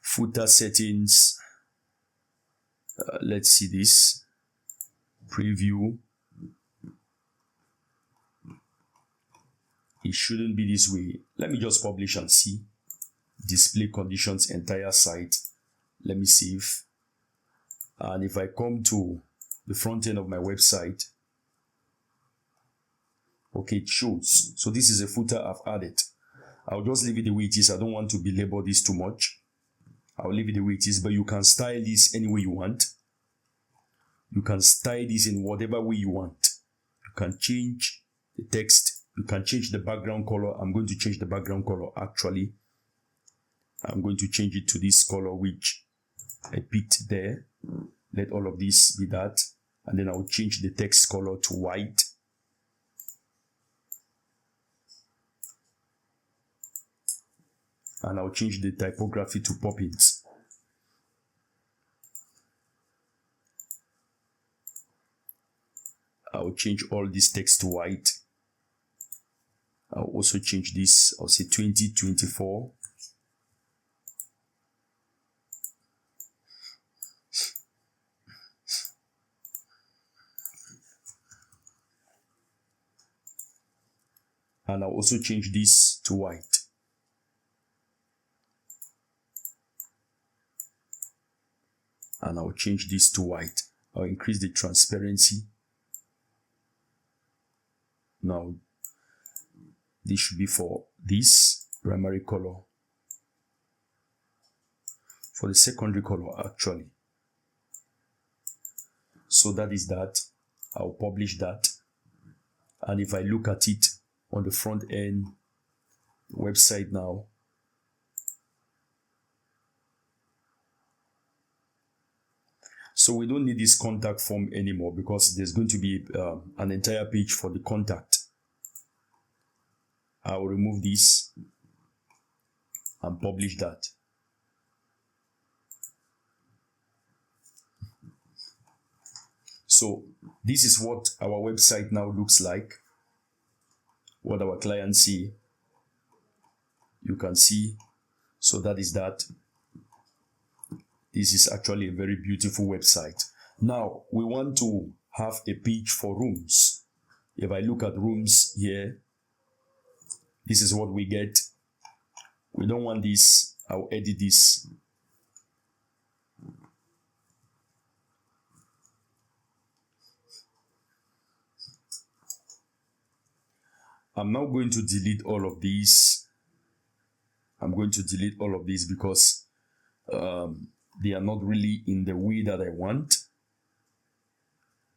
footer settings, let's see this, preview. It shouldn't be this way. Let me just publish and see. Display conditions, entire site. Let me save. And if I come to the front end of my website, okay, it shows. So this is a footer I've added. I'll just leave it the way it is. I don't want to belabor this too much. I'll leave it the way it is, but you can style this any way you want. You can style this in whatever way you want. You can change the text. You can change the background color. I'm going to change the background color actually. I'm going to change it to this color which I picked there. Let all of this be that. And then I'll change the text color to white. And I'll change the typography to pop-ins. I'll change all this text to white. I'll also change this. I'll say 2024. And I'll also change this to white. And I'll change this to white. I'll increase the transparency. Now, this should be for this primary color. For the secondary color, actually. So that is that. I'll publish that. And if I look at it on the front end website now, so we don't need this contact form anymore because there's going to be an entire page for the contact. I will remove this and publish that. So this is what our website now looks like. What our clients see. You can see. So that is that. This is actually a very beautiful website. Now we want to have a page for rooms. If I look at rooms here, this is what we get. We don't want this. I'll edit this. I'm now going to delete all of these. I'm going to delete all of these because they are not really in the way that I want.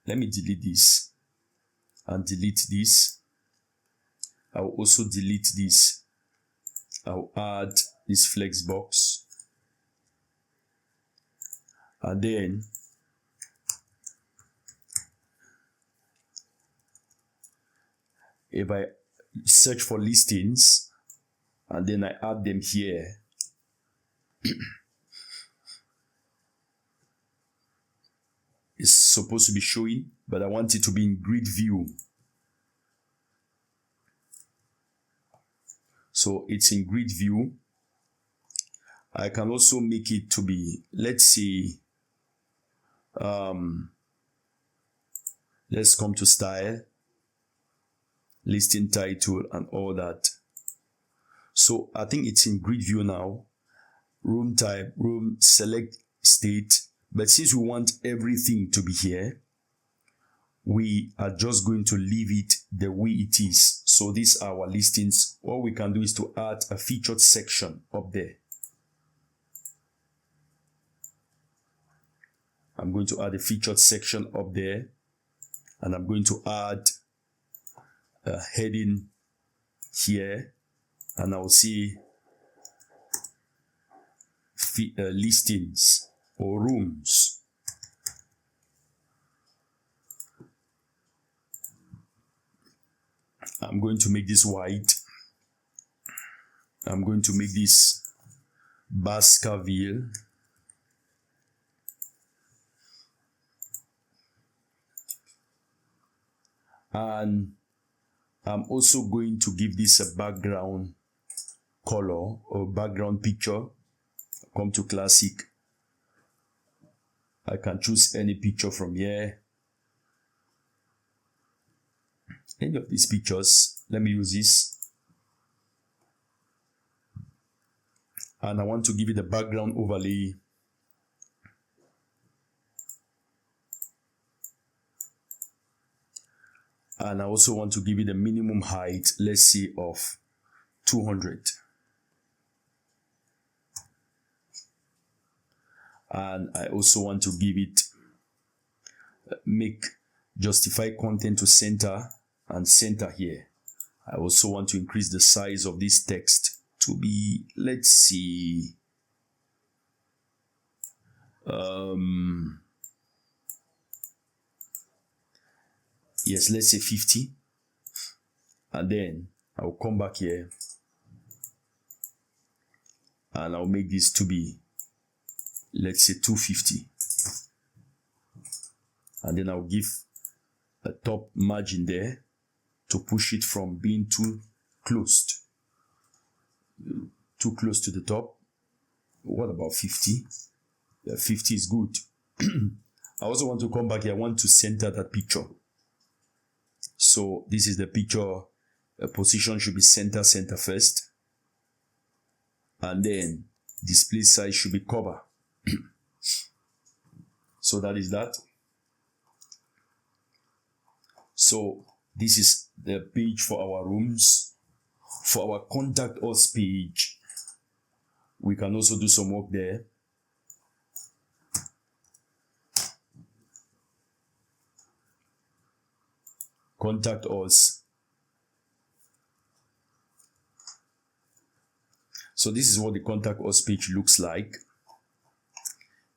Let me delete this and delete this. I'll also delete this. I'll add this flex box. And then if I search for listings and then I add them here, it's supposed to be showing, but I want it to be in grid view. So it's in grid view. I can also make it to be, let's say, let's come to style, listing title and all that. So I think it's in grid view now. Room type, room, select state. But since we want everything to be here, we are just going to leave it the way it is. So these are our listings. What we can do is to add a featured section up there. I'm going to add a featured section up there. and I'm going to add a heading here, and I'll see listings or rooms. I'm going to make this white. I'm going to make this Baskerville. And I'm also going to give this a background color or background picture. Come to classic. I can choose any picture from here. Any of these pictures. Let me use this. And I want to give it a background overlay. And I also want to give it a minimum height, let's say of 200. And I also want to give it, make justify content to center and center here. I also want to increase the size of this text to be, let's see, yes, let's say 50. And then I'll come back here and I'll make this to be, let's say 250. And then I'll give a top margin there to push it from being too close to the top. What about 50? Yeah, 50 is good. I also want to come back here. I want to center that picture. So this is the picture. A position should be center first. And then display size should be cover. So that is that. So this is the page for our rooms. For our contact us page, we can also do some work there. Contact us. So this is what the contact us page looks like.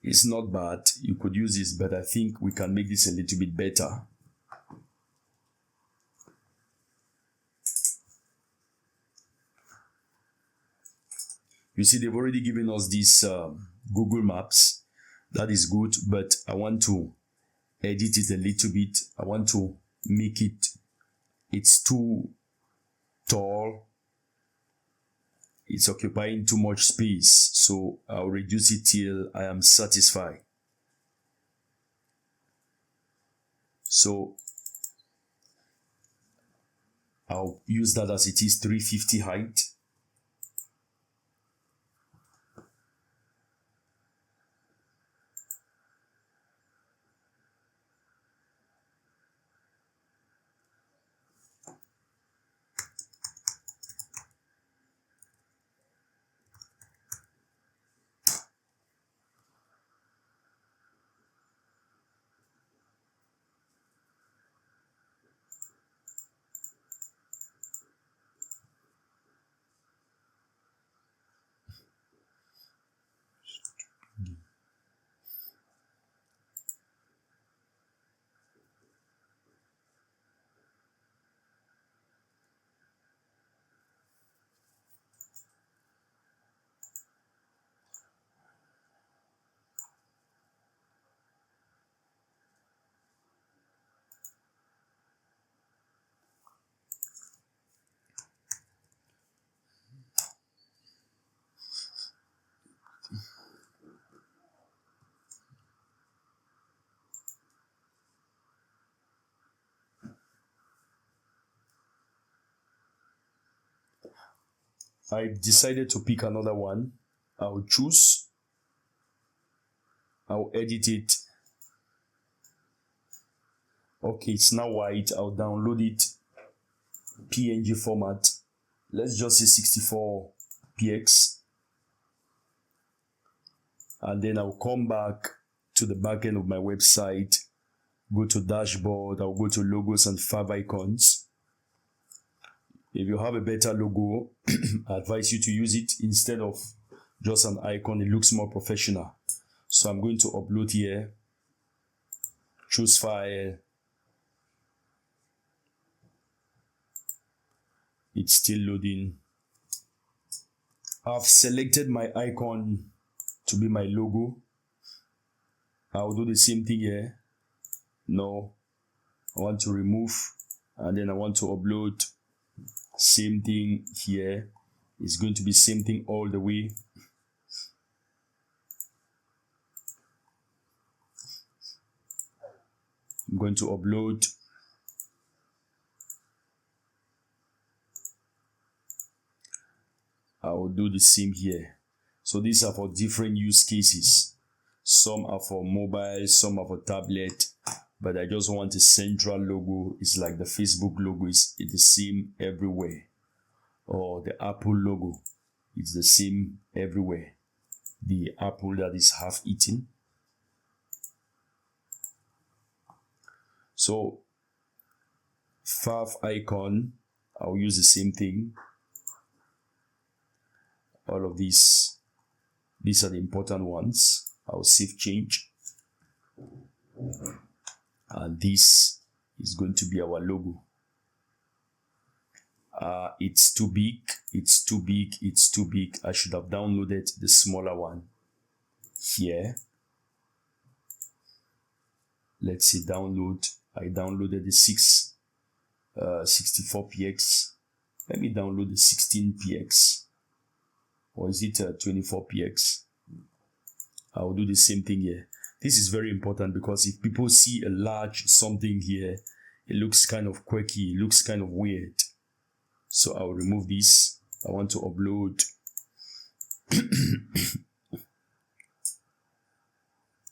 It's not bad. You could use this, but I think we can make this a little bit better. You see, they've already given us this Google Maps. That is good, but I want to edit it a little bit. I want to make it, it's too tall. It's occupying too much space. So I'll reduce it till I am satisfied. So I'll use that as it is, 350 height. I decided to pick another one. I'll choose. I'll edit it. Okay, it's now white. I'll download it. PNG format. Let's just say 64px. And then I'll come back to the back end of my website, go to dashboard, I'll go to logos and favicons. If you have a better logo, I advise you to use it instead of just an icon. It looks more professional. So I'm going to upload here, choose file. It's still loading. I've selected my icon to be my logo. I'll do the same thing here. No, I want to remove, and then I want to upload. Same thing here. It's going to be same thing all the way. I'm going to upload. I will do the same here. So these are for different use cases. Some are for mobile, some are for tablet, but I just want a central logo. It's like the Facebook logo is the same everywhere, or the Apple logo, it's the same everywhere. The apple that is half eaten. So fav icon, I'll use the same thing. All of these are the important ones. I'll save change, and this is going to be our logo. It's too big, it's too big, it's too big. I should have downloaded the smaller one here. Let's see, download. I downloaded the 64px. Let me download the 16px, or is it 24px? I'll do the same thing here. This is very important because if people see a large something here, it looks kind of quirky, it looks kind of weird. So I'll remove this. I want to upload.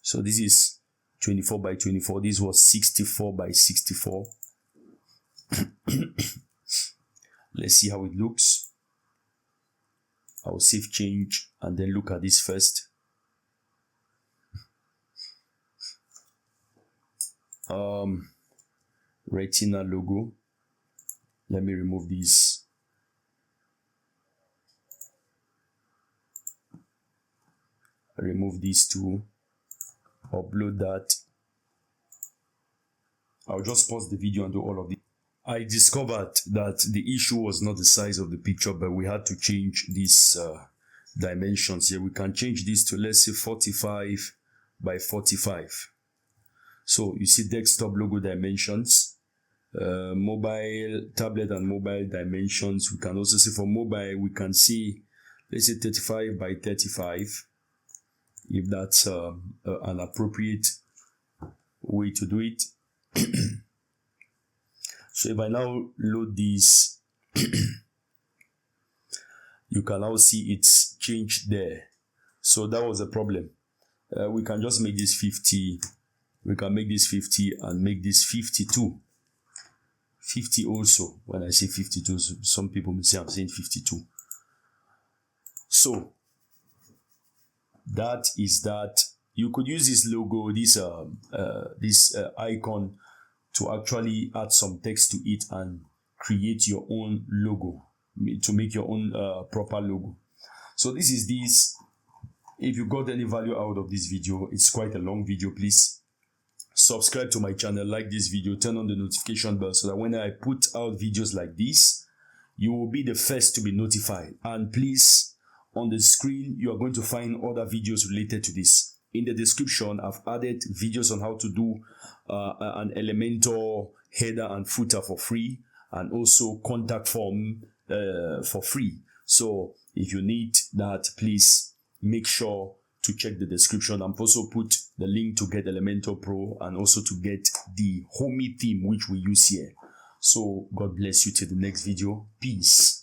So this is 24 by 24. This was 64 by 64. Let's see how it looks. I'll save change and then look at this first. Retina logo. Let me remove this. Remove these two. Upload that. I'll just pause the video and do all of this. I discovered that the issue was not the size of the picture, but we had to change these dimensions here. We can change this to, let's say, 45 by 45. So you see desktop logo dimensions, mobile, tablet and mobile dimensions. We can also see for mobile, we can see, let's say 35 by 35, if that's an appropriate way to do it. So if I now load this, you can now see it's changed there. So that was a problem. We can just make this 50. We can make this 50 and make this 52. 50 also. When I say 52, some people may say I'm saying 52. So that is that. You could use this logo, this icon, to actually add some text to it and create your own logo, to make your own proper logo. So this is this. If you got any value out of this video, it's quite a long video, please subscribe to my channel, like this video, turn on the notification bell so that when I put out videos like this, you will be the first to be notified. And please, on the screen, you are going to find other videos related to this. In the description, I've added videos on how to do an Elementor header and footer for free, and also contact form for free. So if you need that, please make sure to check the description. I've also put the link to get Elementor Pro and also to get the homey theme which we use here. So God bless you till the next video. Peace.